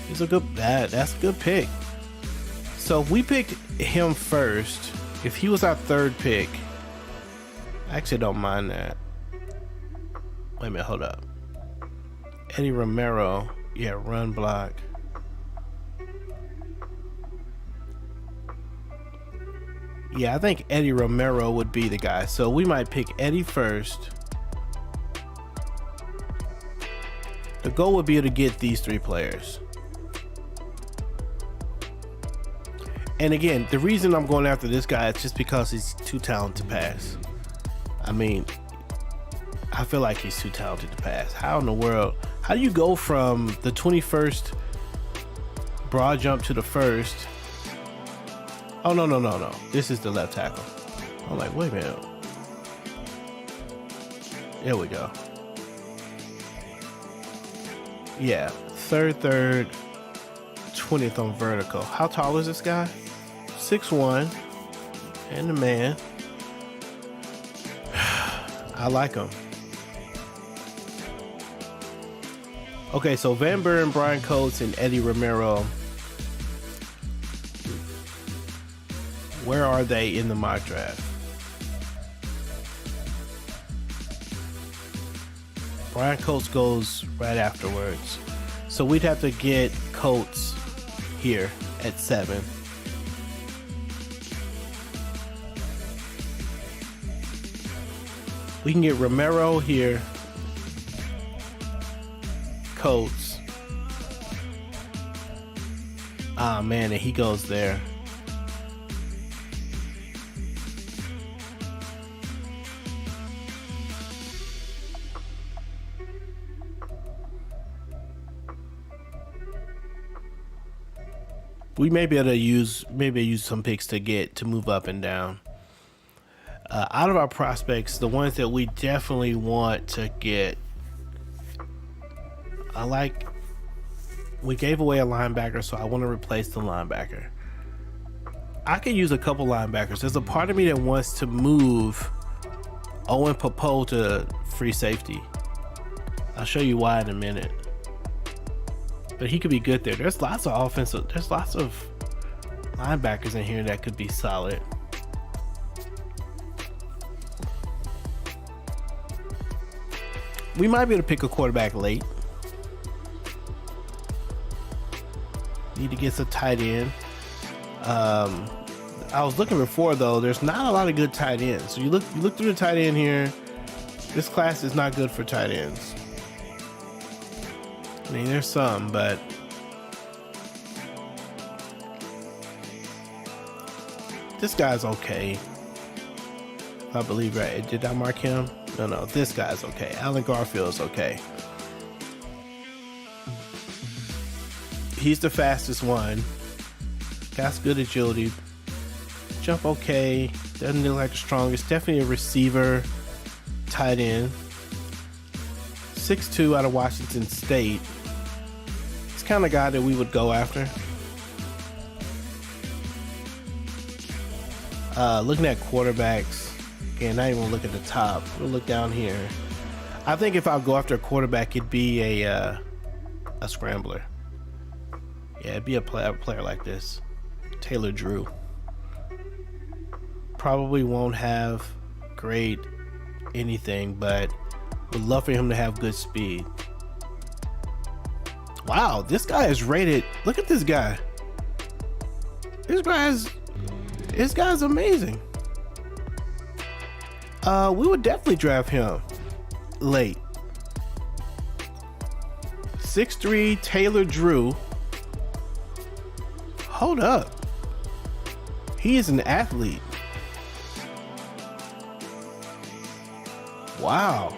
He's a good that's a good pick. So if we picked him first, if he was our 3rd pick, I actually don't mind that. Wait a minute, hold up. Eddie Romero, yeah, run block. Yeah, I think Eddie Romero would be the guy. So we might pick Eddie first. The goal would be to get these 3 players. And again, the reason I'm going after this guy is just because he's too talented to pass. I mean, I feel like he's too talented to pass. How in the world? How do you go from the 21st broad jump to the 1st? Oh, no. This is the left tackle. I'm like, wait a minute. There we go. Yeah, third, 20th on vertical. How tall is this guy? 6'1", and the man. I like him. Okay, so Van Buren, Brian Coates, and Eddie Romero. Where are they in the mock draft? Brian Coates goes right afterwards. So we'd have to get Coates here at 7. We can get Romero here, Coates. Ah, man, and he goes there. We may be able to use some picks to move up and down. Out of our prospects, the ones that we definitely want to get, we gave away a linebacker, so I want to replace the linebacker. I could use a couple linebackers. There's a part of me that wants to move Owen Popo to free safety. I'll show you why in a minute. But he could be good there. There's lots of linebackers in here that could be solid. We might be able to pick a quarterback late. Need to get some tight end. I was looking before though. There's not a lot of good tight ends. So you look through the tight end here. This class is not good for tight ends. I mean, there's some, but this guy's okay. I believe, right? Did I mark him? No, this guy's okay. Alan Garfield's okay. He's the fastest one. Got good agility. Jump okay. Doesn't look like the strongest. Definitely a receiver. Tight end. 6'2" out of Washington State. It's the kind of guy that we would go after. Looking at quarterbacks. Again, not even look at the top. We'll look down here. I think if I go after a quarterback, it'd be a scrambler. Yeah, it'd be a player like this. Taylor Drew. Probably won't have great anything, but would love for him to have good speed. Wow, this guy is rated. Look at this guy. This guy's amazing. We would definitely draft him late. 6'3" Taylor Drew. Hold up. He is an athlete. Wow.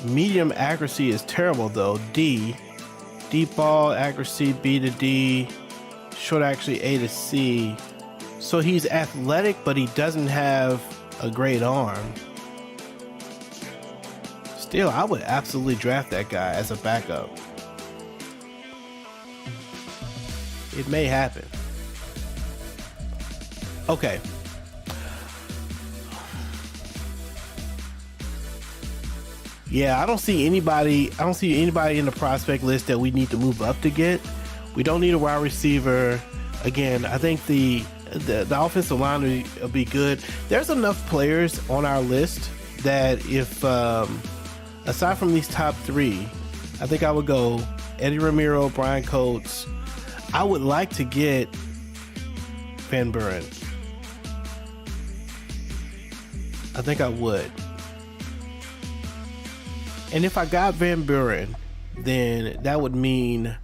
Medium accuracy is terrible though. D. Deep ball accuracy B to D. Short accuracy A to C. So he's athletic, but he doesn't have a great arm. Still, I would absolutely draft that guy as a backup. It may happen. Okay. Yeah, I don't see anybody in the prospect list that we need to move up to get. We don't need a wide receiver. Again, I think the offensive line will be good. There's enough players on our list that if aside from these top 3, I think I would go Eddie Ramiro, Brian Coates. I would like to get Van Buren. I think I would. And if I got Van Buren, then that would mean,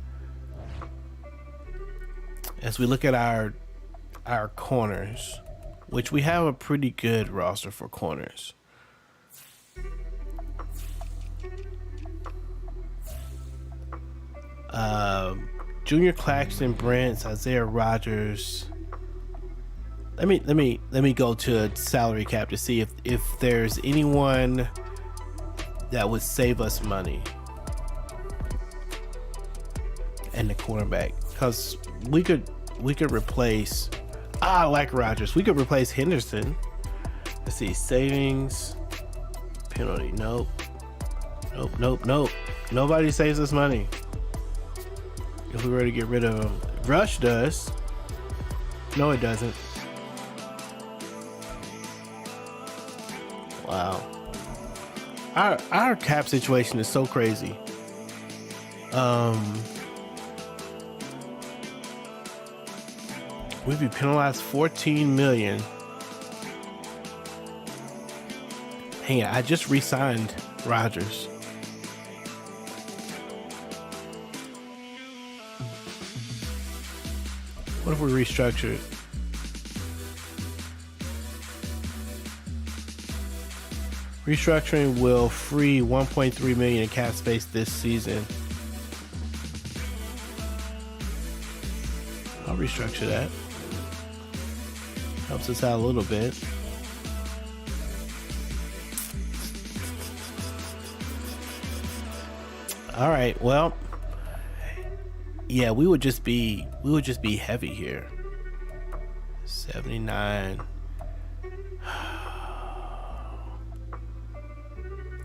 as we look at our corners, which we have a pretty good roster for corners. Junior Claxton, Brents, Isaiah Rogers. Let me go to salary cap to see if there's anyone that would save us money. And the cornerback, because we could replace. I like Rogers. We could replace Henderson. Let's see, savings, penalty. Nope. Nobody saves us money if we were to get rid of him. Rush does. No, it doesn't. Wow. our cap situation is so crazy. We'd be penalized $14 million. Hang on, I just re-signed Rodgers. What if we restructured? Restructuring will free $1.3 million in cap space this season. I'll restructure that. Helps us out a little bit. All right, well, yeah, we would just be heavy here. 79.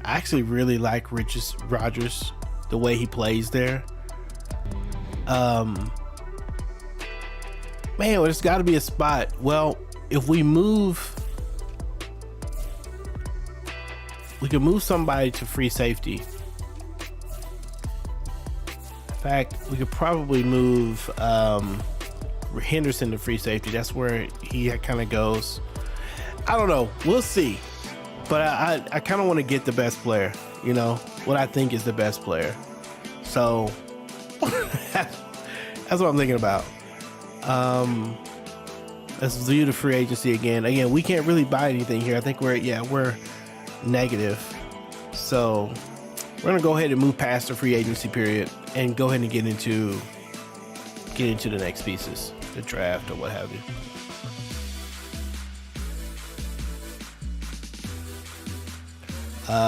I actually really like Rodgers, the way he plays there. Man, there's got to be a spot. Well, if we move, we could move somebody to free safety. In fact, we could probably move Henderson to free safety. That's where he kind of goes. I don't know. We'll see. But I kind of want to get the best player, you know, what I think is the best player. So that's what I'm thinking about. Let's view the free agency again. Again, we can't really buy anything here. I think we're negative. So we're going to go ahead and move past the free agency period and go ahead and get into the next pieces, the draft or what have you.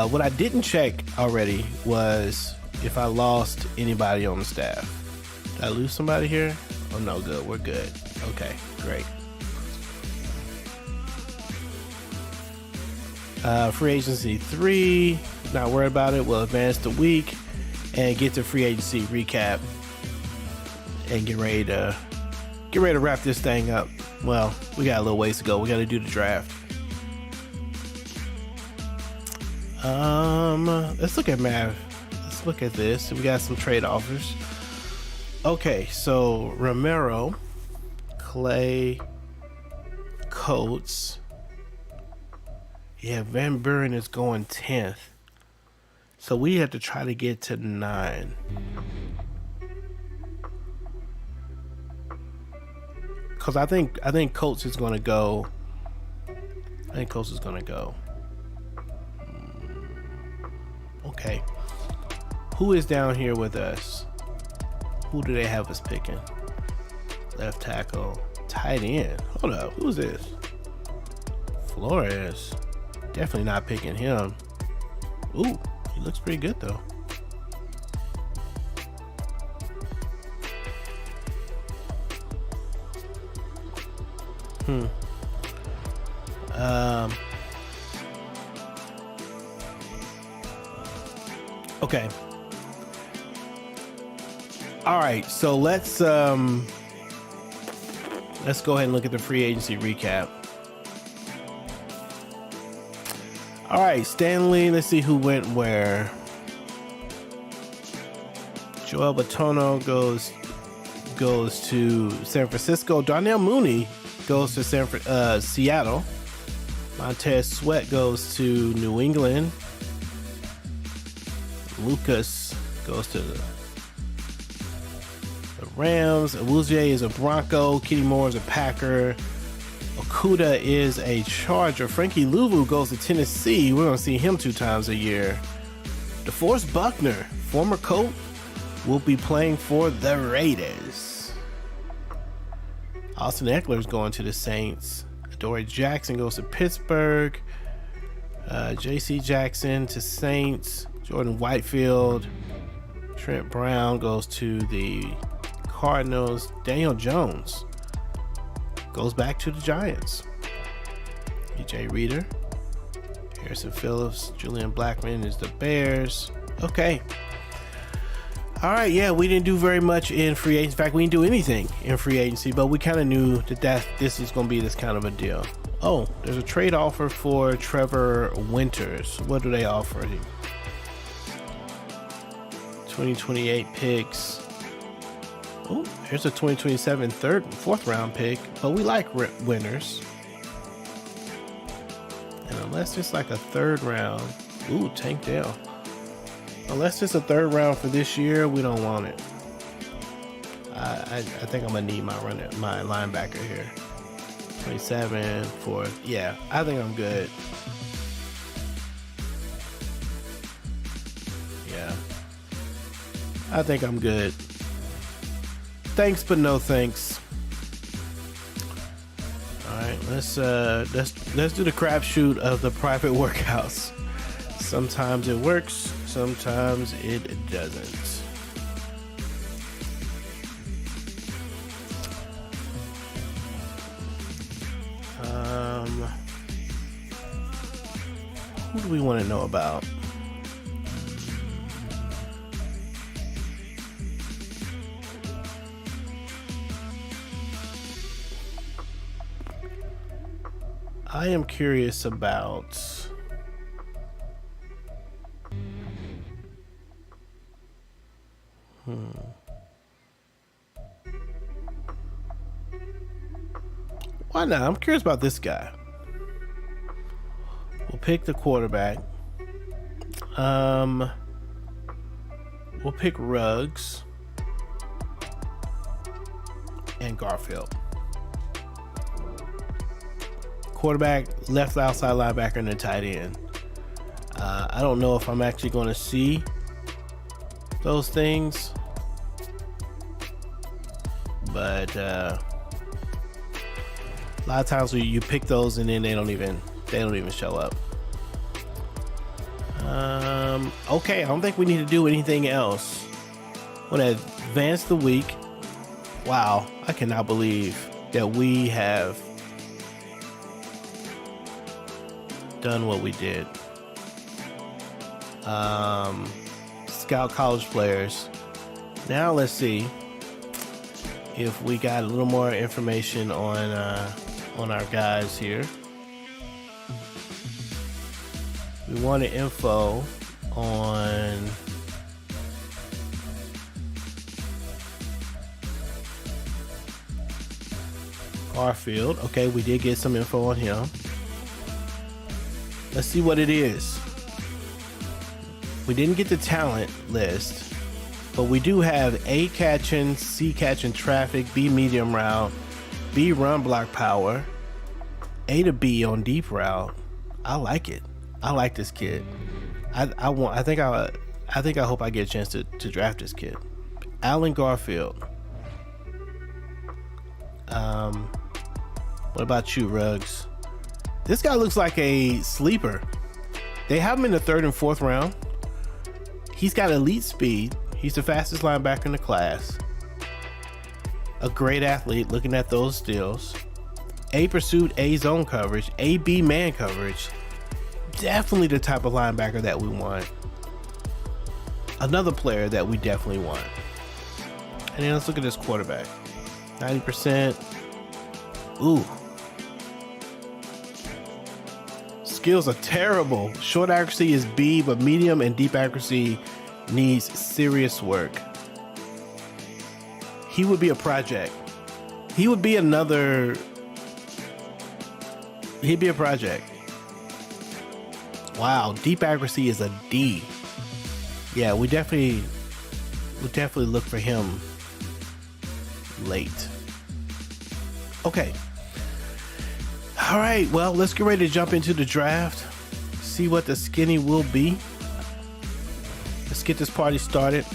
What I didn't check already was if I lost anybody on the staff. Did I lose somebody here? Oh no, good. We're good. Okay, great. Free agency 3. Not worried about it. We'll advance the week and get to free agency recap and get ready to wrap this thing up. Well, we got a little ways to go. We got to do the draft. Let's look at math. Let's look at this. We got some trade offers. Okay, so Romero, Clay, Coates. Yeah, Van Buren is going 10th. So we have to try to get to 9. Cause I think Coates is gonna go. I think Coates is gonna go. Okay. Who is down here with us? Who do they have us picking? Left tackle. Tight end. Hold up. Who's this? Flores. Definitely not picking him. Ooh, he looks pretty good though. Okay. All right, so let's go ahead and look at the free agency recap. All right, Stanley, let's see who went where. Joel Batono goes to San Francisco. Darnell Mooney goes to Seattle. Montez Sweat goes to New England. Lucas goes to the Rams. Awuzie is a Bronco. Kenny Moore is a Packer. Okuda is a Charger. Frankie Louvu goes to Tennessee. We're going to see him 2 times a year. DeForest Buckner, former Colt, will be playing for the Raiders. Austin Eckler is going to the Saints. Adoree Jackson goes to Pittsburgh. J.C. Jackson to Saints. Jordan Whitefield. Trent Brown goes to the Cardinals. Daniel Jones goes back to the Giants. DJ Reader. Harrison Phillips. Julian Blackmon is the Bears. Okay. All right, yeah, we didn't do very much in free agency. In fact, we didn't do anything in free agency, but we kind of knew that this was going to be this kind of a deal. Oh, there's a trade offer for Trevor Winters. What do they offer him? 2028 picks. Oh, here's a 2027 third and fourth round pick, but we like Winters. And unless it's like a third round, ooh, Tank Dell. Unless it's a third round for this year, we don't want it. I think I'm gonna need my linebacker here. 27 for, yeah, I think I'm good. Yeah, I think I'm good. Thanks, but no thanks. All right, let's do the crapshoot of the private workouts. Sometimes it works, sometimes it doesn't. Who do we want to know about? I am curious about why not? I'm curious about this guy. We'll pick the quarterback. We'll pick Ruggs and Garfield. Quarterback, left outside linebacker, and a tight end. I don't know if I'm actually going to see those things, but a lot of times you pick those and then they don't even show up. Okay, I don't think we need to do anything else. Want to advance the week. Wow, I cannot believe that we have done what we did. Scout college players. Now let's see if we got a little more information on our guys here. We wanted info on Garfield. Okay, we did get some info on him. Let's see what it is. We didn't get the talent list, but we do have A catching, C catching traffic, B medium route, B run block power, A to B on deep route. I like it. I like this kid. I hope I get a chance to draft this kid. Allen Garfield. What about you, Ruggs? This guy looks like a sleeper. They have him in the third and fourth round. He's got elite speed. He's the fastest linebacker in the class. A great athlete, looking at those steals. A pursuit, A zone coverage, A B man coverage. Definitely the type of linebacker that we want. Another player that we definitely want. And then let's look at this quarterback. 90%. Ooh. Skills are terrible. Short accuracy is B, but medium and deep accuracy needs serious work. He would be a project. He would be another. He'd be a project. Wow, deep accuracy is a D. Yeah, we definitely look for him late. Okay. All right, well, let's get ready to jump into the draft. See what the skinny will be. Let's get this party started.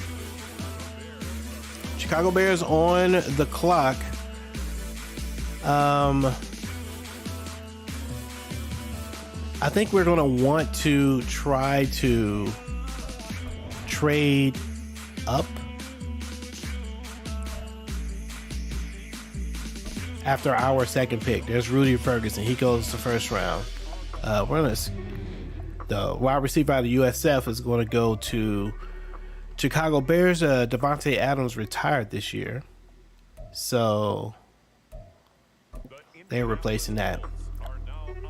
Chicago Bears on the clock. I think we're going to want to try to trade up after our second pick. There's Rudy Ferguson. He goes to first round. The wide receiver out of USF is going to go to Chicago Bears. Devontae Adams retired this year, so they're replacing that.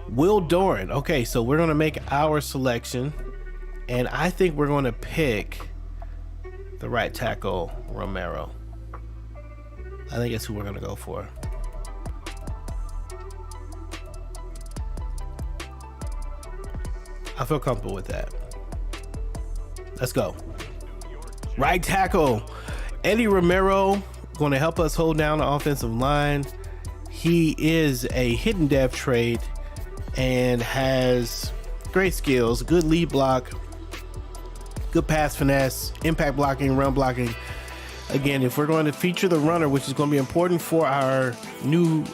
Will Doran. Okay, so we're going to make our selection, and I think we're going to pick the right tackle, Romero. I think that's who we're going to go for. I feel comfortable with that. Let's go. Right tackle, Eddie Romero, going to help us hold down the offensive line. He is a hidden depth trade and has great skills, good lead block, good pass finesse, impact blocking, run blocking. Again, if we're going to feature the runner, which is going to be important for our new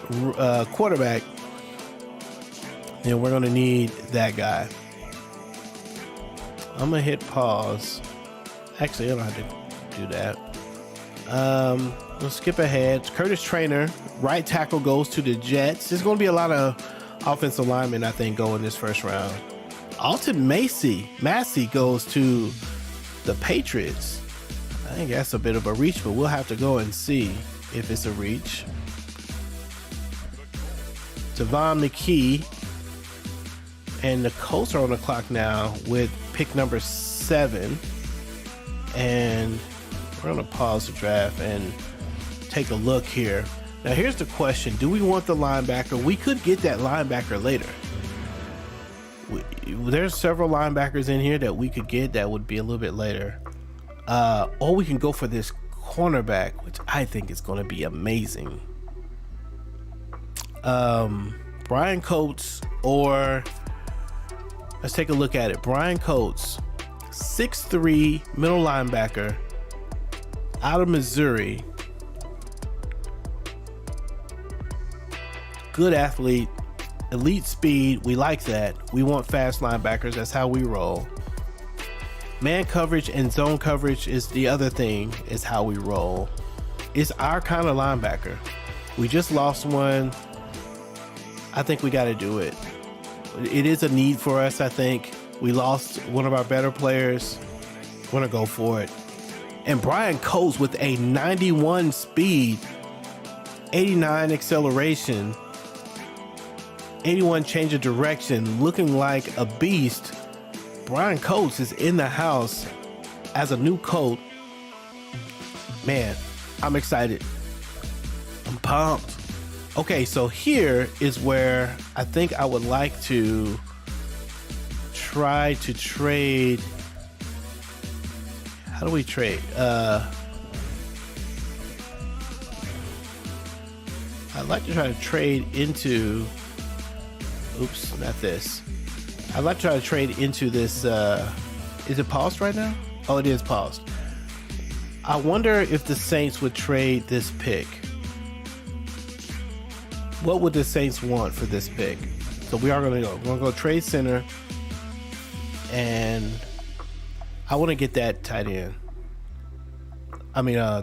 quarterback, then we're going to need that guy. I'm going to hit pause. Actually, I don't have to do that. Let's skip ahead. Curtis Trainer, right tackle, goes to the Jets. There's going to be a lot of offensive linemen, I think, go in this first round. Alton Massey goes to the Patriots. I think that's a bit of a reach, but we'll have to go and see if it's a reach. Devon McKee, and the Colts are on the clock now with pick number 7. And we're going to pause the draft and take a look here. Now, here's the question. Do we want the linebacker? We could get that linebacker later. There's several linebackers in here that we could get that would be a little bit later. Or we can go for this cornerback, which I think is going to be amazing. Brian Coates, or let's take a look at it. Brian Coates, 6'3", middle linebacker out of Missouri. Good athlete, elite speed. We like that. We want fast linebackers. That's how we roll. Man coverage and zone coverage is the other thing, is how we roll. It's our kind of linebacker. We just lost one. I think we got to do it. It is a need for us, I think. We lost one of our better players. We're going to go for it. And Brian Coates with a 91 speed, 89 acceleration, 81 change of direction, looking like a beast. Brian Coates is in the house as a new Colt. Man, I'm excited. I'm pumped. Okay, so here is where I think I would like to try to trade. How do we trade? I'd like to try to trade into, oops, not this. I'd like to try to trade into this. Is it paused right now? Oh, it is paused. I wonder if the Saints would trade this pick. What would the Saints want for this pick? So we are going to go. We're going to go trade center. And I want to get that tight end. I mean, I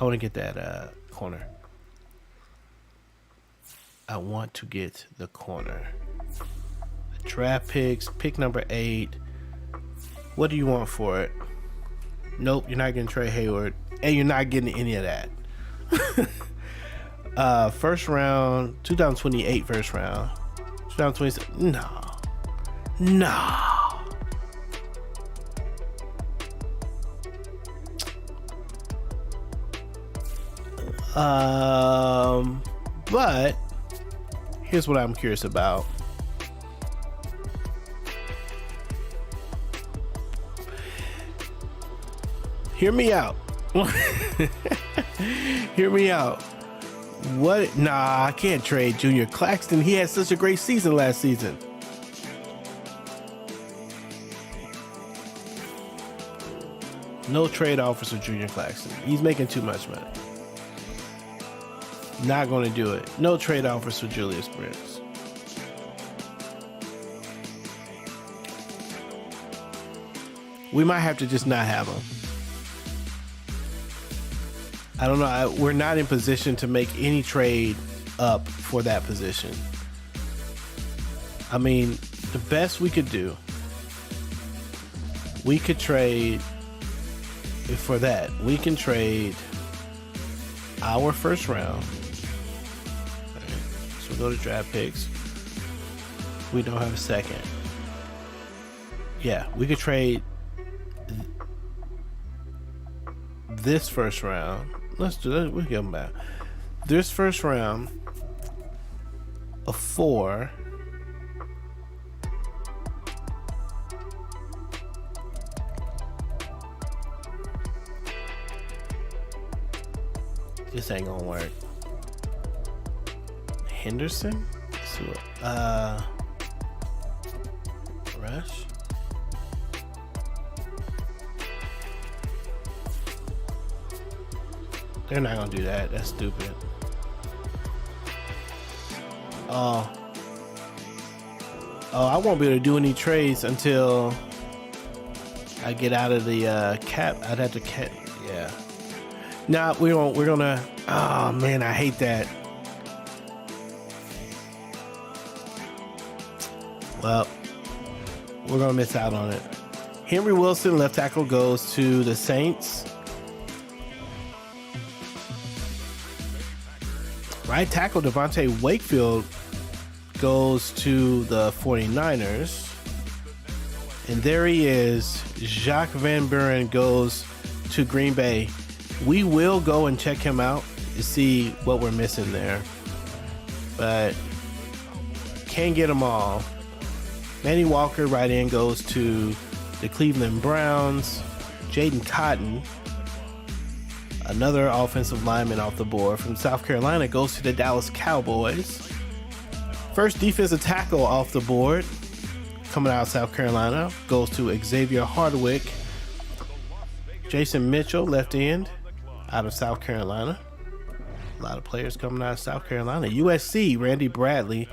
want to get that corner. I want to get the corner. Draft picks, pick number 8. What do you want for it? Nope, you're not getting Trey Hayward, and you're not getting any of that. First round, 2028 first round. 2027, no. But here's what I'm curious about. Hear me out. Hear me out. What? Nah, I can't trade Junior Claxton. He had such a great season last season. No trade offers for Junior Claxton. He's making too much money. Not going to do it. No trade offers for Julius Brents. We might have to just not have him. I don't know. We're not in position to make any trade up for that position. I mean, the best we could do, we could trade for that. We can trade our first round. So We go to draft picks. We don't have a second. Yeah, we could trade this first round. Let's do that. We'll give them back. This first round of 4. This ain't gonna work. Henderson? Rush? They're not gonna do that. That's stupid. Oh, I won't be able to do any trades until I get out of the cap. I'd have to cap. Yeah. Nah, we won't. We're gonna. Oh man, I hate that. Well, we're gonna miss out on it. Henry Wilson, left tackle, goes to the Saints. Right tackle Devontae Wakefield goes to the 49ers. And there he is. Jacques Van Buren goes to Green Bay. We will go and check him out to see what we're missing there. But can't get them all. Manny Walker, right end, goes to the Cleveland Browns. Jaden Cotton, another offensive lineman off the board from South Carolina, goes to the Dallas Cowboys. First defensive tackle off the board, coming out of South Carolina, goes to Xavier Hardwick. Jason Mitchell, left end, out of South Carolina. A lot of players coming out of South Carolina. USC, Randy Bradley.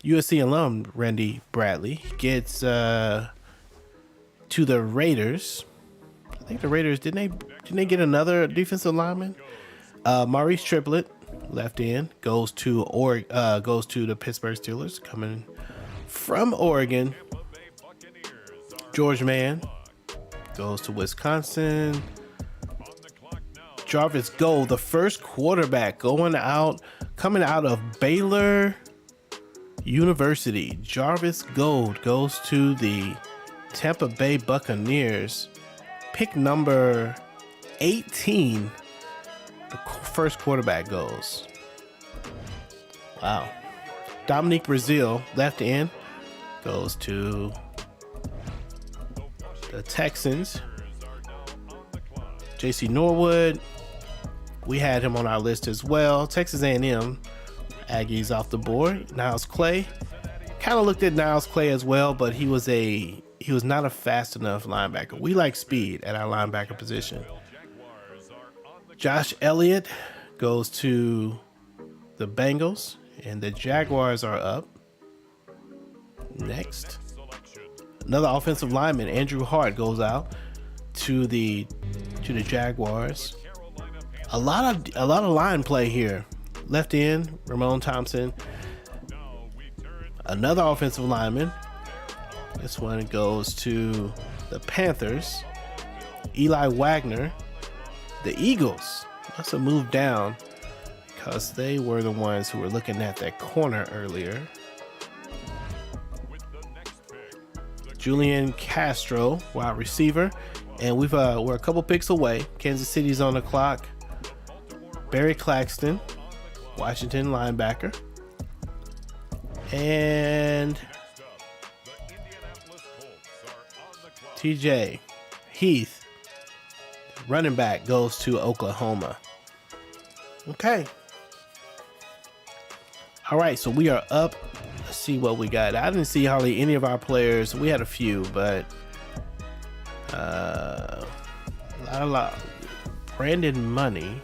USC alum Randy Bradley gets to the Raiders. I think the Raiders didn't they get another defensive lineman? Maurice Triplett, left end, goes to the Pittsburgh Steelers, coming from Oregon. George Mann goes to Wisconsin. Jarvis Gold, the first quarterback coming out of Baylor University. Jarvis Gold goes to the Tampa Bay Buccaneers. Pick number 18. The first quarterback goes. Wow. Dominique Brazil, left end, goes to the Texans. JC Norwood, we had him on our list as well. Texas A&M Aggies off the board. Niles Clay, kind of looked at Niles Clay as well, but he was not a fast enough linebacker. We like speed at our linebacker position. Josh Elliott goes to the Bengals, and the Jaguars are up next. Another offensive lineman, Andrew Hart, goes out to the Jaguars. A lot of line play here. Left end, Ramon Thompson. Another offensive lineman. This one goes to the Panthers. Eli Wagner. The Eagles must have moved down because they were the ones who were looking at that corner earlier. Julian Castro, wide receiver. And we're a couple picks away. Kansas City's on the clock. Barry Claxton, Washington linebacker. And TJ Heath, running back, goes to Oklahoma. Okay. All right, so we are up. Let's see what we got. I didn't see hardly any of our players. We had a few, but a lot. Brandon Money.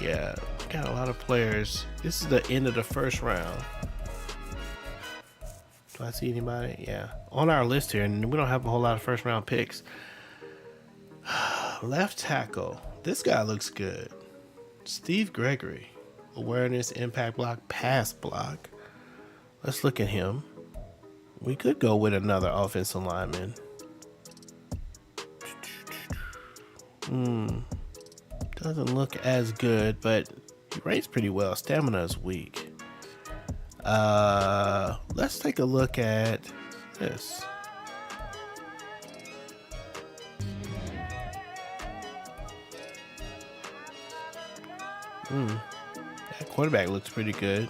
Yeah, got a lot of players. This is the end of the first round. Do I see anybody? Yeah, on our list here, and we don't have a whole lot of first round picks. Left tackle. This guy looks good. Steve Gregory. Awareness, impact block, pass block. Let's look at him. We could go with another offensive lineman. Doesn't look as good, but He rates pretty well. Stamina is weak. Let's take a look at this. That quarterback looks pretty good.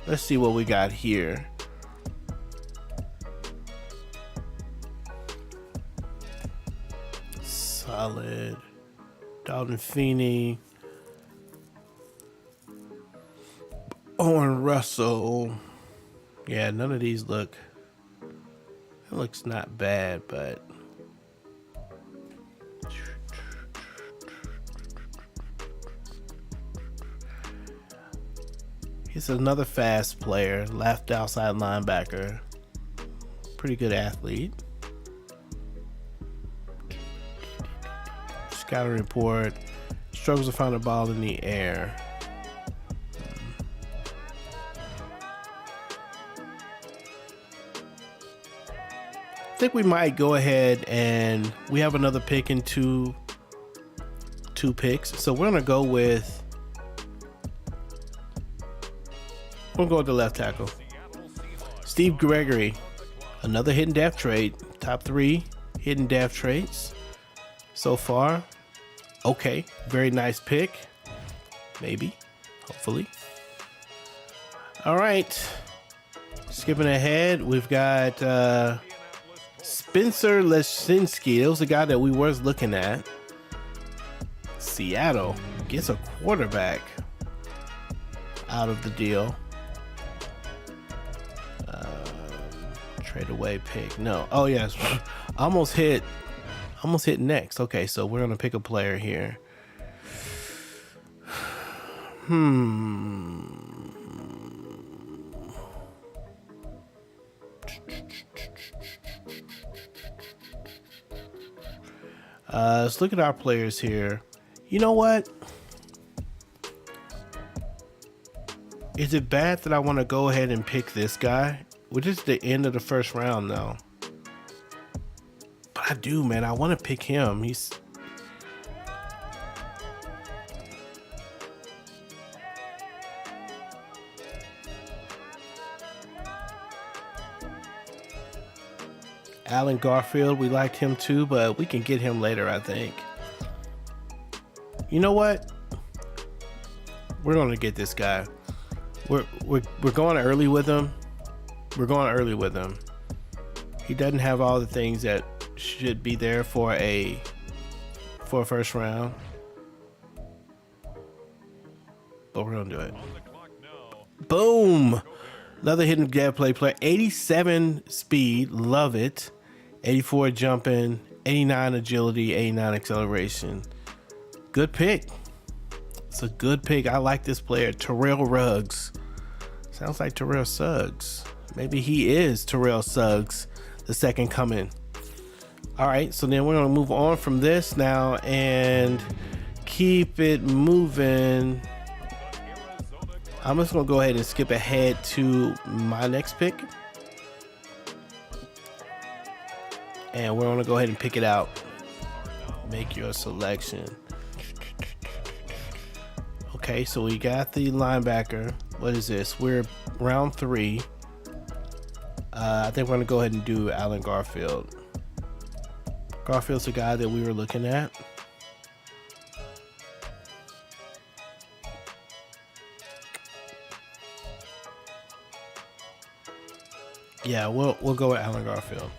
Let's see what we got here. Solid. Dalton Feeney. Owen Russell. Yeah, none of these look. It looks not bad, but he's another fast player, left outside linebacker. Pretty good athlete. Scouting report. Struggles to find a ball in the air. I think we might go ahead and we have another pick in two picks. So we're gonna go with the left tackle. Steve Gregory, another hidden depth trait. Top 3 hidden depth traits so far. Okay, very nice pick. Maybe, hopefully. All right, skipping ahead, we've got Spencer Lesinski. That was the guy that we were looking at. Seattle gets a quarterback out of the deal. Trade away pick. No. Oh yes. almost hit next. Okay, so we're gonna pick a player here. Let's look at our players here. You know what? Is it bad that I want to go ahead and pick this guy? Which is the end of the first round though. But I do, man. I want to pick him. He's Alan Garfield. We liked him too, but we can get him later, I think. You know what? We're gonna get this guy. We're going early with him. We're going early with him. He doesn't have all the things that should be there for a first round, but we're gonna do it. Boom! Another hidden gap player. 87 speed, love it. 84 jumping, 89 agility, 89 acceleration. Good pick. It's a good pick. I like this player. Terrell Ruggs. Sounds like Terrell Suggs. Maybe he is Terrell Suggs, the second coming. All right, so then we're gonna move on from this now and keep it moving. I'm just gonna go ahead and skip ahead to my next pick. And we're gonna go ahead and pick it out. Make your selection. Okay, so we got the linebacker. What is this? We're round 3. I think we're gonna go ahead and do Alan Garfield. Garfield's the guy that we were looking at. Yeah, we'll go with Alan Garfield.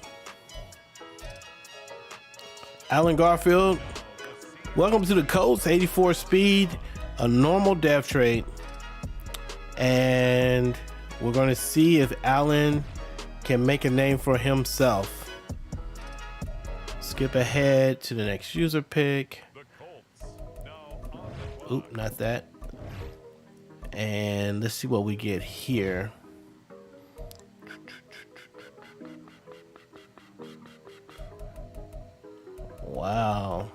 Alan Garfield, welcome to the Colts. 84 speed, a normal depth trait, and we're going to see if Alan can make a name for himself. Skip ahead to the next user pick. Oop, not that. And let's see what we get here. Wow.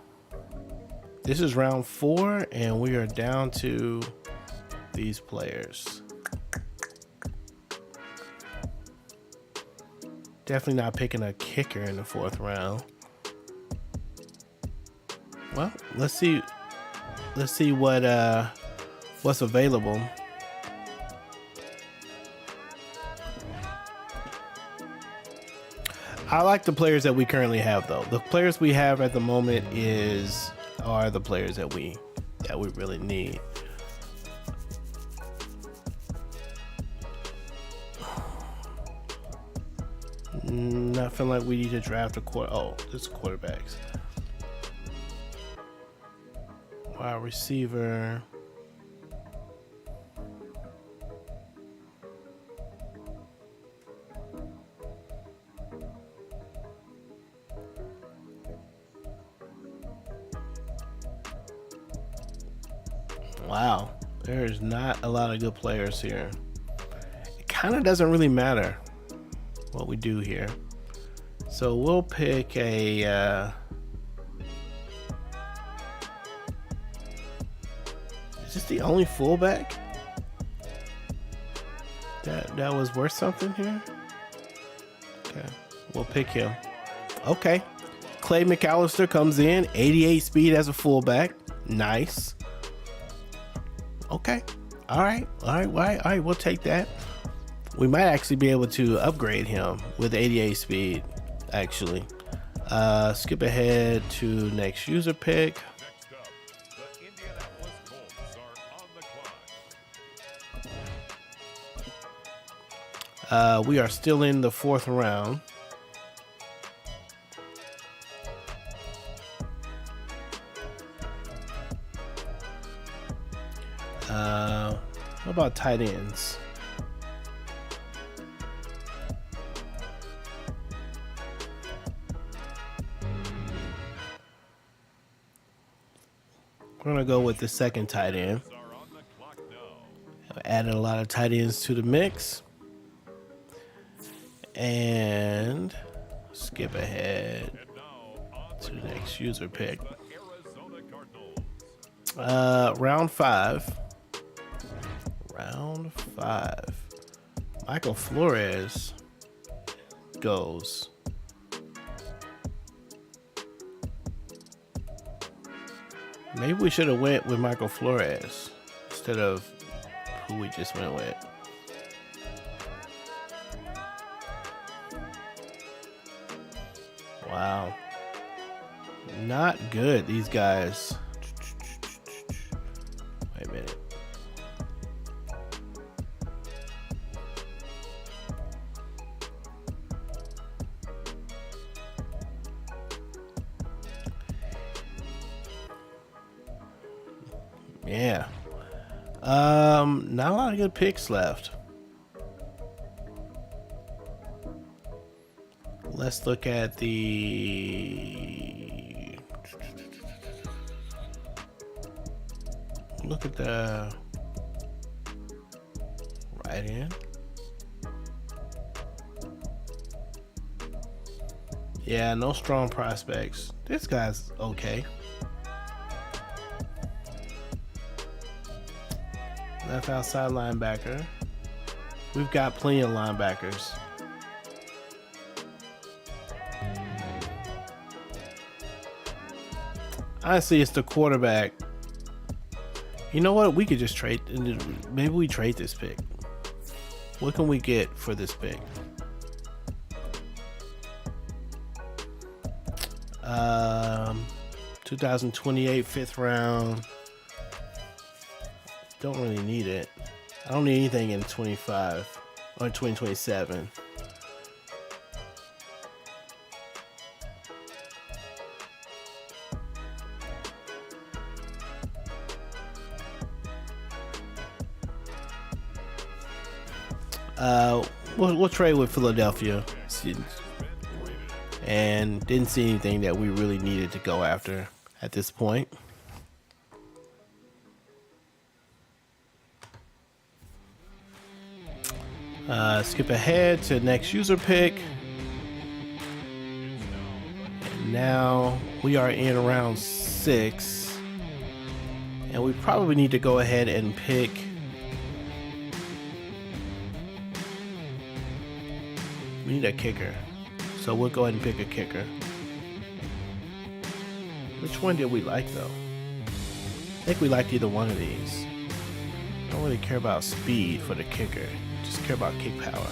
This is round 4 and we are down to these players. Definitely not picking a kicker in the 4th round. Well, let's see what's available. I like the players that we currently have, though. The players we have at the moment are the players that we really need. Not feeling like we need to draft a quarter. Oh, this is quarterbacks. Wide receiver. Wow, there's not a lot of good players here. It kind of doesn't really matter what we do here. So we'll pick a is this the only fullback that was worth something here? Okay, we'll pick him. Okay, Clay McAllister comes in, 88 speed as a fullback. Nice. Okay. All right. We'll take that. We might actually be able to upgrade him with 88 speed, actually. Skip ahead to next user pick. Next up, the Indianapolis Colts are on the clock. We are still in the 4th round. What about tight ends? We're gonna go with the 2nd tight end. I've added a lot of tight ends to the mix. And skip ahead to the next user pick. Round 5. Round 5. Michael Flores goes. Maybe we should have went with Michael Flores instead of who we just went with. Wow. Not good, these guys. Wait a minute. Yeah. Not a lot of good picks left. Let's look at the right end. Yeah, no strong prospects. This guy's okay. Left outside linebacker. We've got plenty of linebackers. Honestly, it's the quarterback. You know what? We could just trade. Maybe we trade this pick. What can we get for this pick? 2028 5th round. Don't really need it. I don't need anything in 25 or 2027. We'll trade with Philadelphia, and didn't see anything that we really needed to go after at this point. Skip ahead to next user pick. And now we are in round 6, and we probably need to go ahead and pick we need a kicker. So we'll go ahead and pick a kicker. Which one did we like though? I think we liked either one of these. I don't really care about speed for the kicker. Just care about kick power.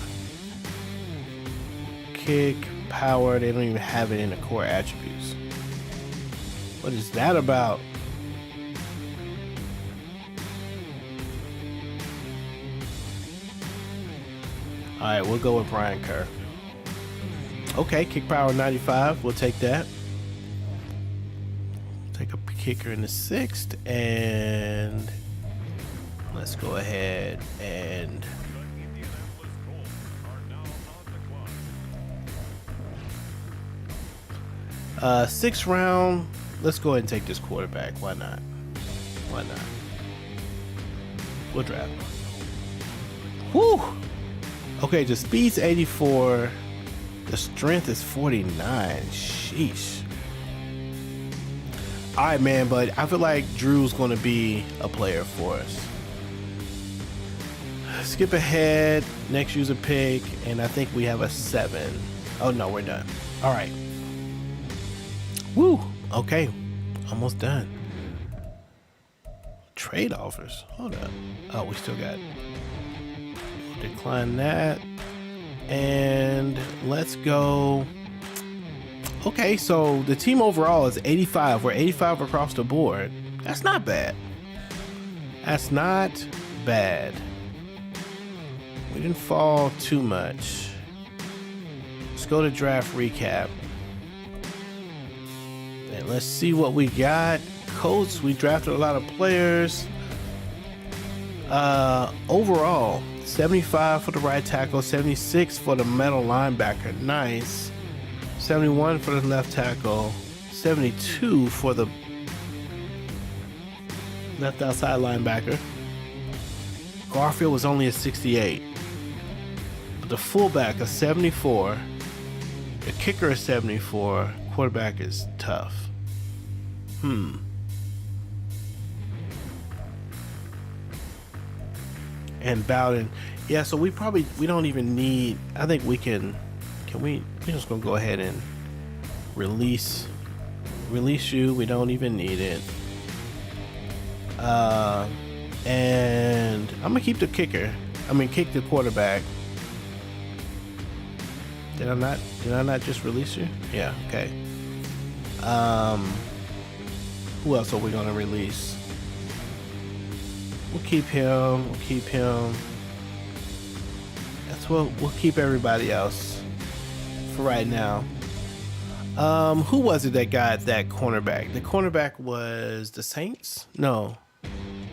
Kick power, they don't even have it in the core attributes. What is that about? Alright, we'll go with Brian Kerr. Okay, kick power 95. We'll take that. Take a kicker in the 6th. And let's go ahead and sixth round. Let's go ahead and take this quarterback. Why not? Why not? We'll draft. Whew. Okay, the speed's 84. The strength is 49. Sheesh. All right, man, but I feel like Drew's going to be a player for us. Skip ahead. Next user pick, and I think we have a 7. Oh, no, we're done. All right. Woo. Okay. Almost done. Trade offers. Hold up. Oh, we still got. Decline that. And let's go. Okay, so the team overall is 85. We're 85 across the board. That's not bad. That's not bad. We didn't fall too much. Let's go to draft recap. And let's see what we got. Colts, we drafted a lot of players. Overall, 75 for the right tackle, 76 for the middle linebacker. Nice. 71 for the left tackle, 72 for the left outside linebacker. Garfield was only a 68. But the fullback is 74. The kicker is 74. Quarterback is tough. And Bowden, yeah. So we don't even need. I think we can we? We're just gonna go ahead and release you. We don't even need it. And I'm gonna keep the kicker. Kick the quarterback. Did I not just release you? Yeah. Okay. Who else are we gonna release? We'll keep him. That's what we'll keep everybody else for right now. Who was it that got that cornerback? The cornerback was the Saints? No,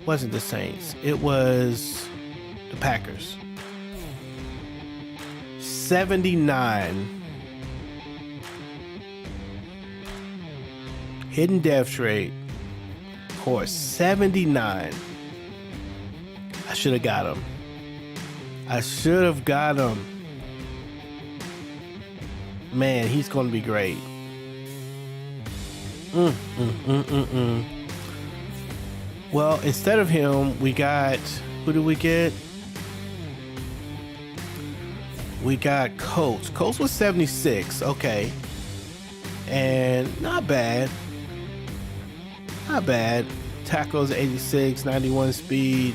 wasn't the Saints. It was the Packers. 79. Hidden depth rate. Of course, 79. I should have got him. Man, he's going to be great. Well, instead of him, we got... Who did we get? We got Colts. Colts was 76. Okay. And not bad. Tackles 86, 91 speed.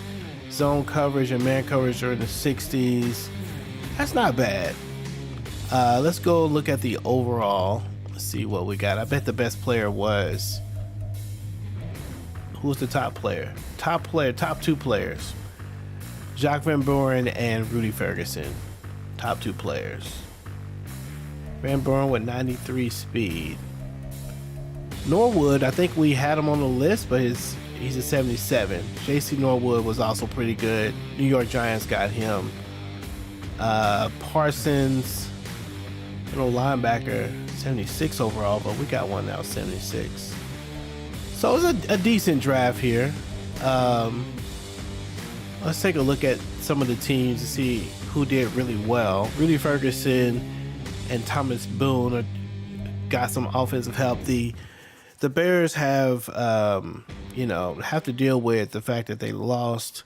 Zone coverage and man coverage are in the 60s. That's not bad. Let's go look at the overall. Let's see what we got. I bet the best player was... Who was the top player? Top two players. Jacques Van Buren and Rudy Ferguson. Top two players. Van Buren with 93 speed. Norwood, I think we had him on the list, but he's a 77. J.C. Norwood was also pretty good. New York Giants got him. Parsons, linebacker, 76 overall, but we got one now, 76. So it was a decent draft here. Let's take a look at some of the teams to see who did really well. Rudy Ferguson and Thomas Boone got some offensive help. The Bears have to deal with the fact that they lost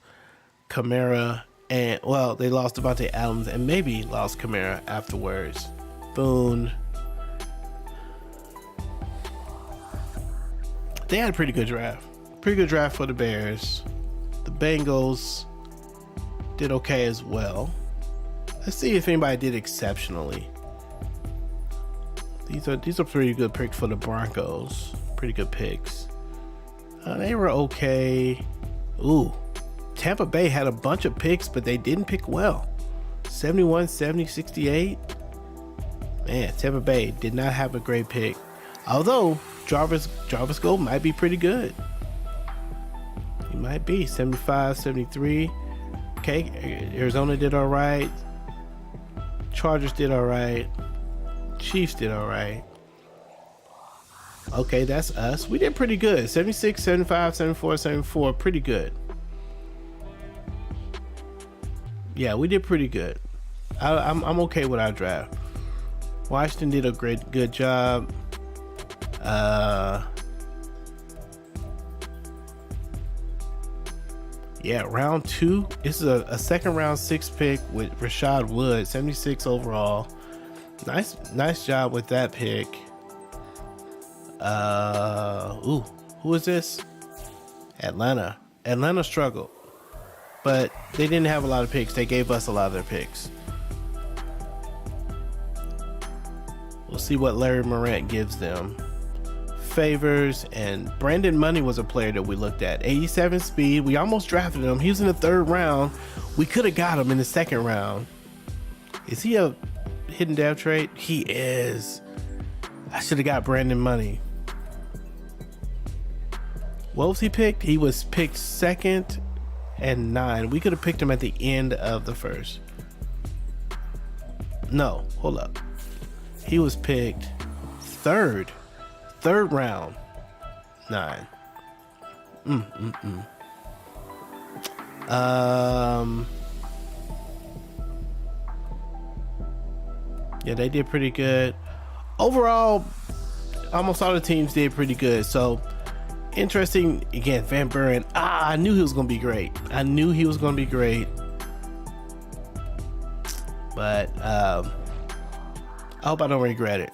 Kamara and they lost Devontae Adams and maybe lost Kamara afterwards. Boone, they had a pretty good draft. Pretty good draft for the Bears. The Bengals did okay as well. Let's see if anybody did exceptionally. These are pretty good picks for the Broncos. Pretty good picks. They were okay. Ooh, Tampa Bay had a bunch of picks, but they didn't pick well. 71, 70, 68. Man, Tampa Bay did not have a great pick. Although Jarvis Gold might be pretty good. He might be 75, 73. Okay, Arizona did all right. Chargers did all right. Chiefs did all right. Okay, that's us. We did pretty good. 76, 75, 74, 74. Pretty good. Yeah, we did pretty good. I'm okay with our draft. Washington did a good job. Yeah, round 2. This is a second round 6 pick with Rashad Wood, 76 overall. Nice job with that pick. Ooh, who is this? Atlanta. Atlanta struggled, but they didn't have a lot of picks. They gave us a lot of their picks. We'll see what Larry Morant gives them. Favors, and Brandon Money was a player that we looked at. 87 speed. We almost drafted him. He was in the 3rd round. We could have got him in the 2nd round. Is he a hidden depth trait? He is. I should have got Brandon Money. What was he picked? He was picked 2nd and 9. We could have picked him at the end of the 1st. No, hold up. He was picked 3rd round, 9. Yeah, they did pretty good. Overall, almost all the teams did pretty good. So, interesting. Again, Van Buren. I knew he was going to be great. But, I hope I don't regret it.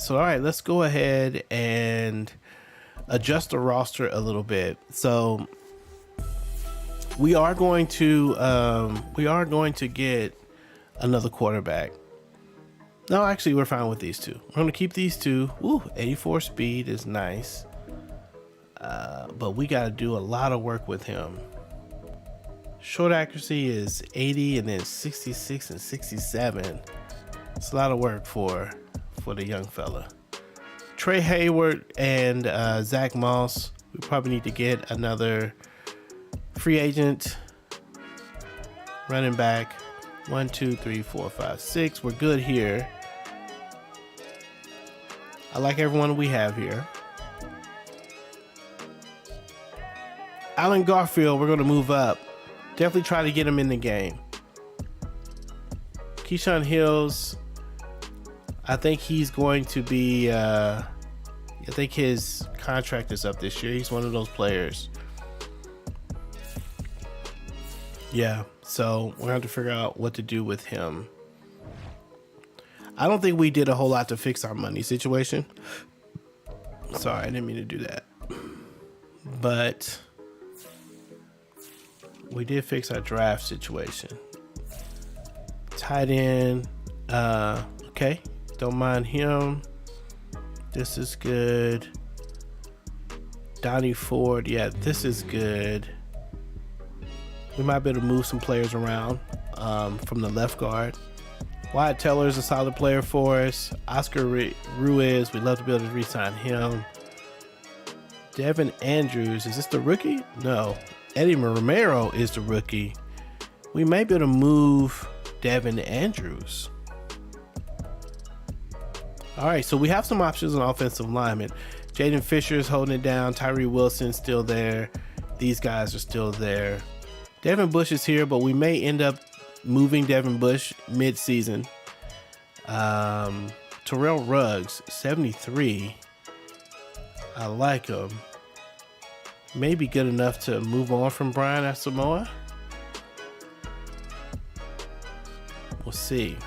So, all right, let's go ahead and adjust the roster a little bit. So, we are going to get another quarterback. No, actually, we're fine with these two. We're going to keep these two. Ooh, 84 speed is nice. But we got to do a lot of work with him. Short accuracy is 80 and then 66 and 67. It's a lot of work for the young fella. Trey Hayward and Zach Moss. We probably need to get another free agent running back. 1, 2, 3, 4, 5, 6. We're good here. I like everyone we have here. Allen Garfield, we're going to move up. Definitely try to get him in the game. Keyshawn Hills, I think he's going to be, I think his contract is up this year. He's one of those players. Yeah, so we're going to have to figure out what to do with him. I don't think we did a whole lot to fix our money situation. Sorry, I didn't mean to do that. But we did fix our draft situation. Tight end. Okay, don't mind him. This is good. Donnie Ford. Yeah, this is good. We might be able to move some players around from the left guard. Wyatt Teller is a solid player for us. Oscar Ruiz, we'd love to be able to re-sign him. Devin Andrews, is this the rookie? No. Eddie Romero is the rookie. We might be able to move Devin Andrews. All right, so we have some options on offensive linemen. Jaden Fisher is holding it down. Tyree Wilson still there. These guys are still there. Devin Bush is here, but we may end up moving Devin Bush mid-season. Terrell Ruggs, 73. I like him. Maybe good enough to move on from Brian Asamoah. We'll see.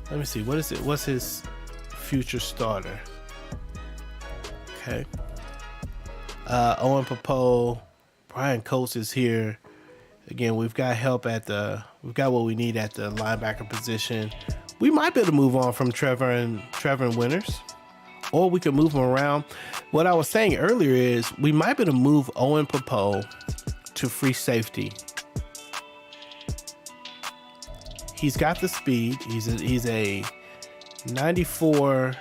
Let me see. What is it? What's his future starter. Okay. Owen Popo, Brian Coates is here. Again, we've got help we've got what we need at the linebacker position. We might be able to move on from Trevor and Winters, or we could move them around. What I was saying earlier is we might be able to move Owen Popo to free safety. He's got the speed. He's a 94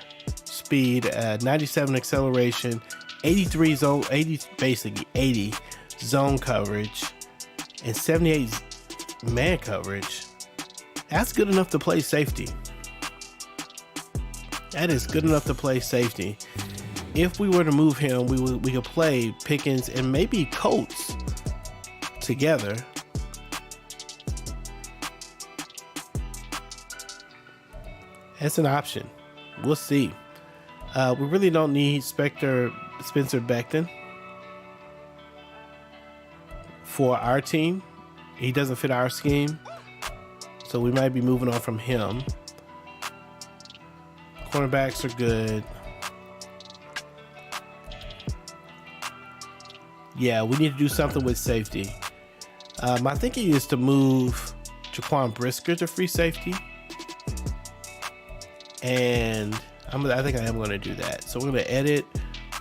speed, 97 acceleration, 80 zone coverage, and 78 man coverage. That's good enough to play safety. That is good enough to play safety. If we were to move him, we could play Pickens and maybe Coates together. That's an option. We'll see. We really don't need Spencer Becton for our team. He doesn't fit our scheme, so we might be moving on from him. Cornerbacks are good. Yeah, we need to do something with safety. My thinking is to move Jaquan Brisker to free safety. And I think I am going to do that. So we're going to edit.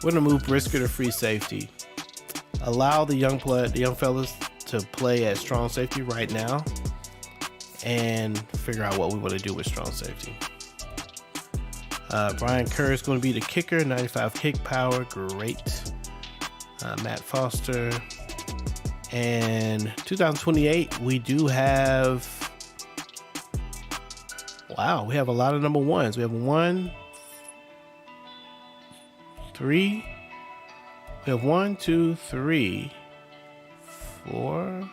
We're going to move Brisker to free safety. Allow the young fellas to play at strong safety right now, and figure out what we want to do with strong safety. Brian Kerr is going to be the kicker, 95 kick power, great. Matt Foster. And 2028, we do have. Wow, we have a lot of number ones. We have 1, 3. We have 1, 2, 3, 4.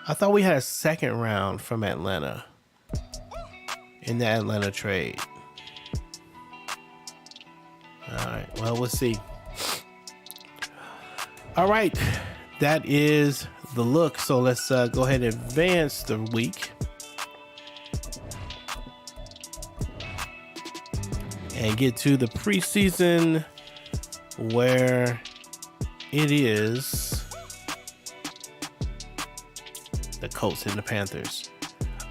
I thought we had a second round from Atlanta in the Atlanta trade. All right, well, we'll see. All right, that is the look. So let's go ahead and advance the week. And get to the preseason, where it is the Colts and the Panthers.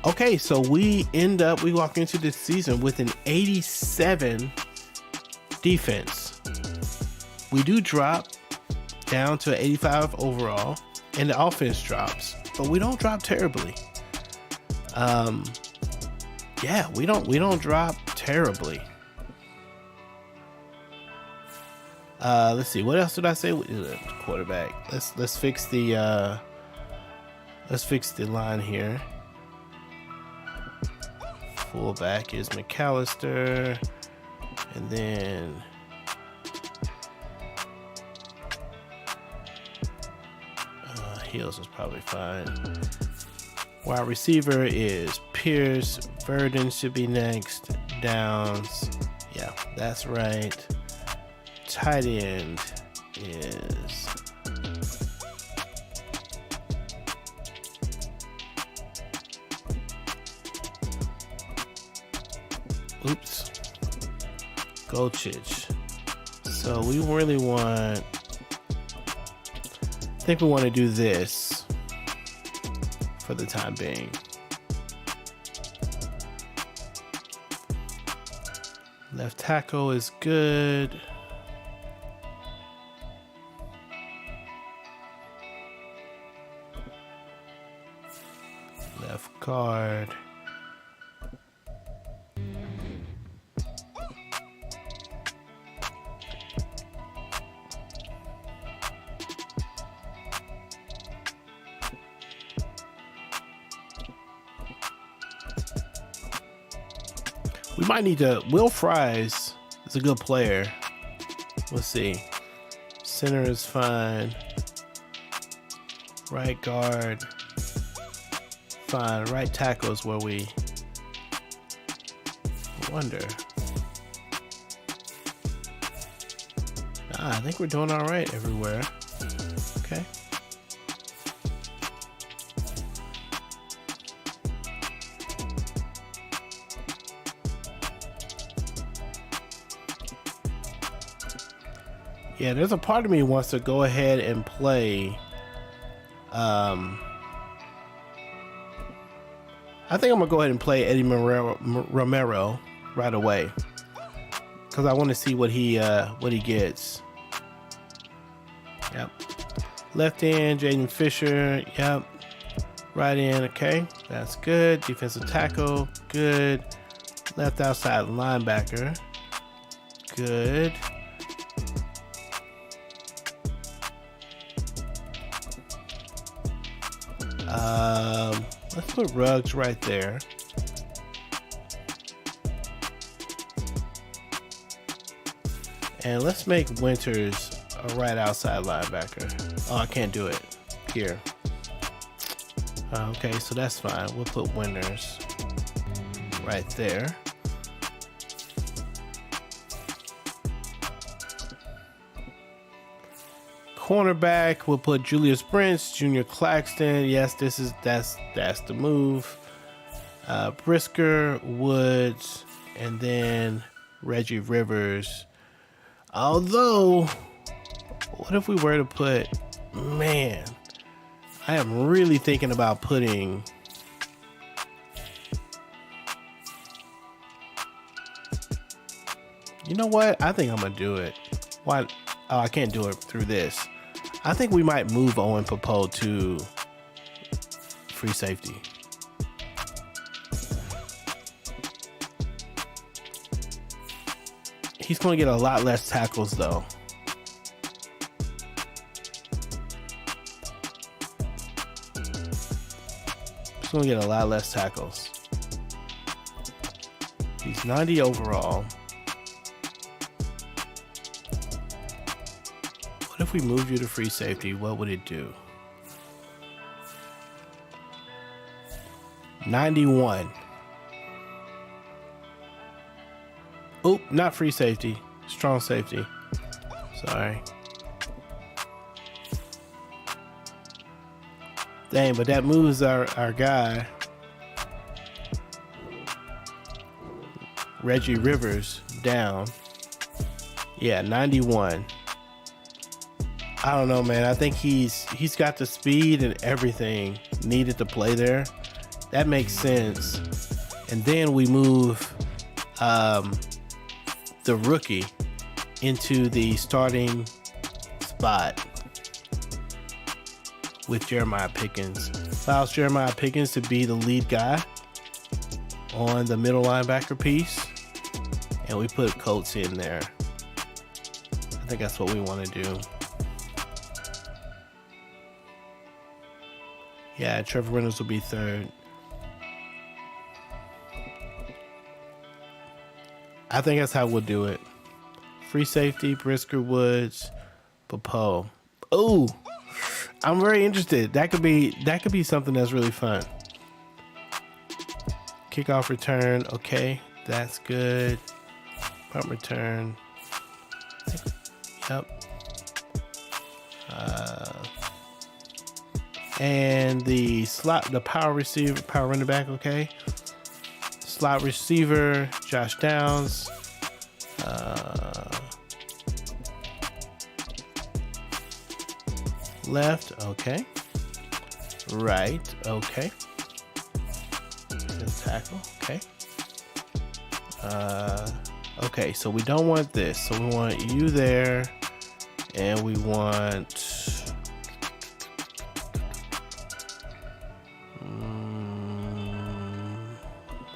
Okay, so we walk into this season with an 87 defense. We do drop down to 85 overall, and the offense drops, but we don't drop terribly. Yeah, we don't drop terribly. Let's see. What else did I say? Quarterback. Let's fix the line here. Fullback is McAllister, and then Hills is probably fine. Wide receiver is Pierce. Verdon should be next. Downs. Yeah, that's right. Tight end is Golchich. So we really want, I think we want to do this for the time being. Left tackle is good. Left guard. We might need to. Will Fries is a good player. Let's see. Center is fine. Right guard. Fine. Right tackle is where we wonder. I think we're doing all right everywhere. Okay. Yeah, there's a part of me wants to go ahead and play. I think I'm gonna go ahead and play Eddie Romero right away because I want to see what he gets. Yep. Left end, Jaden Fisher. Yep. Right end. Okay, that's good. Defensive tackle. Good. Left outside linebacker. Good. Let's put Ruggs right there. And let's make Winters a right outside linebacker. Oh, I can't do it here. Okay, so that's fine. We'll put Winters right there. Cornerback, we'll put Julius Brents, Junior Claxton. Yes, that's the move. Brisker, Woods, and then Reggie Rivers. Although, what if we were to put, man, I am really thinking about putting you know what? I think I'm gonna do it. Why? Oh, I can't do it through this. I think we might move Owen Popo to free safety. He's going to get a lot less tackles, though. He's going to get a lot less tackles. He's 90 overall. What if we moved you to free safety? What would it do? 91. Oh, not free safety. Strong safety. Sorry. Dang, but that moves our guy. Reggie Rivers down. Yeah, 91. I don't know, man. I think he's got the speed and everything needed to play there. That makes sense. And then we move the rookie into the starting spot with Jeremiah Pickens. Allows Jeremiah Pickens to be the lead guy on the middle linebacker piece. And we put Colts in there. I think that's what we want to do. Yeah, Trevor Reynolds will be third. I think that's how we'll do it. Free safety, Brisker, Woods, Popo. Oh, I'm very interested. That could be something that's really fun. Kickoff return, okay, that's good. Punt return. Yep. And the slot, the power receiver, power running back, okay. Slot receiver, Josh Downs. Left, okay. Right, okay. Tackle, okay. Okay, so we don't want this. So we want you there, and we want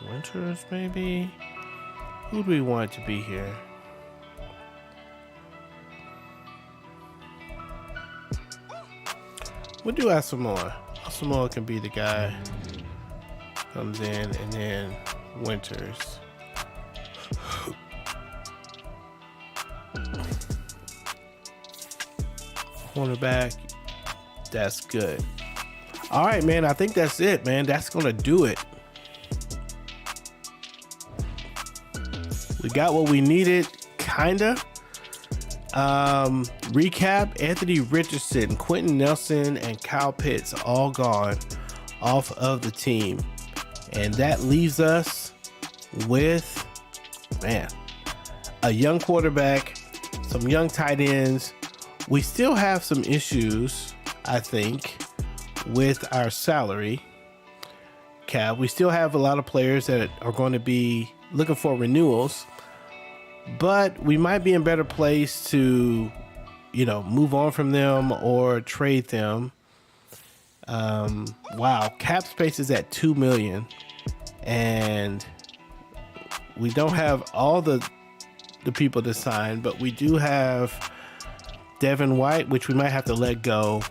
Winters, maybe. Who do we want to be here? We'll do Asamoah. Asamoah can be the guy. Comes in, and then Winters. Cornerback. That's good. All right, man. I think that's it, man. That's gonna do it. We got what we needed, kinda. Recap: Anthony Richardson, Quentin Nelson, and Kyle Pitts all gone off of the team, and that leaves us with, man, a young quarterback, some young tight ends. We still have some issues, I think, with our salary cap. We still have a lot of players that are going to be looking for renewals, but we might be in better place to, move on from them or trade them. Wow, cap space is at $2 million, and we don't have all the people to sign, but we do have Devin White, which we might have to let go,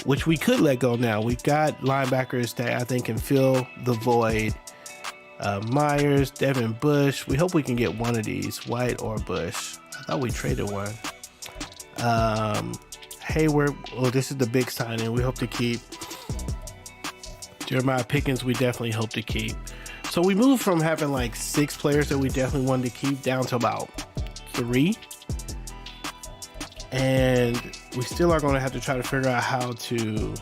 which we could let go now. We've got linebackers that I think can fill the void. Myers, Devin Bush. We hope we can get one of these, White or Bush. I thought we traded one. Hayward. Oh, this is the big signing. We hope to keep. Jeremiah Pickens, we definitely hope to keep. So we moved from having like 6 players that we definitely wanted to keep down to about 3. And we still are going to have to try to figure out how to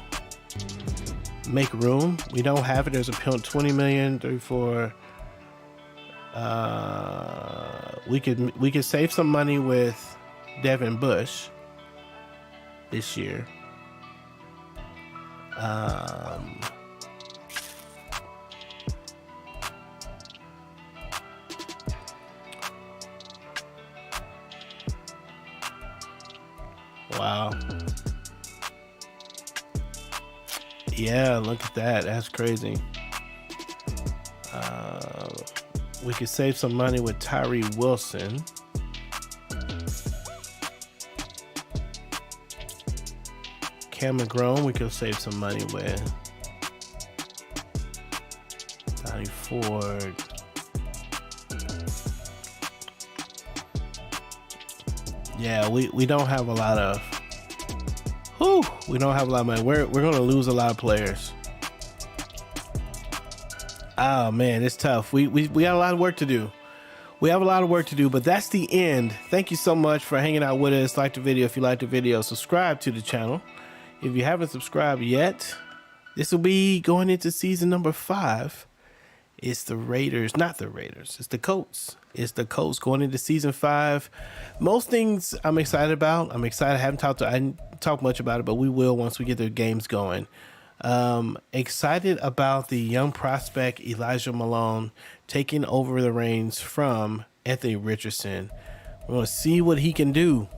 make room. We don't have it. There's a $20 million, 34. We could save some money with Devin Bush this year. Wow. Yeah, look at that. That's crazy. We could save some money with Tyree Wilson. Cam McGrone, we could save some money with. Donnie Ford. Yeah, we don't have a lot of. We don't have a lot of money. We're going to lose a lot of players. Oh man, it's tough. We got a lot of work to do. We have a lot of work to do, but that's the end. Thank you so much for hanging out with us. Like the video if you like the video. Subscribe to the channel if you haven't subscribed yet. This will be going into season number 5. It's the Raiders, not the Raiders. It's the Colts. It's the Colts going into season 5. Most things I'm excited about. I'm excited. I didn't talk much about it, but we will once we get the games going. Excited about the young prospect Elijah Malone taking over the reins from Anthony Richardson. We're going to see what he can do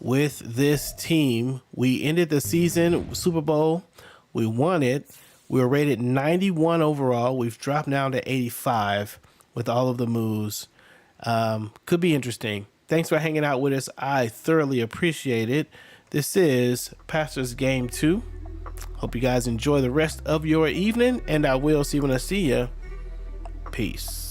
with this team. We ended the season Super Bowl. We won it. We were rated 91 overall. We've dropped down to 85 with all of the moves. Could be interesting. Thanks for hanging out with us. I thoroughly appreciate it. This is Pastor's Game 2. Hope you guys enjoy the rest of your evening, and I will see you when I see you. Peace.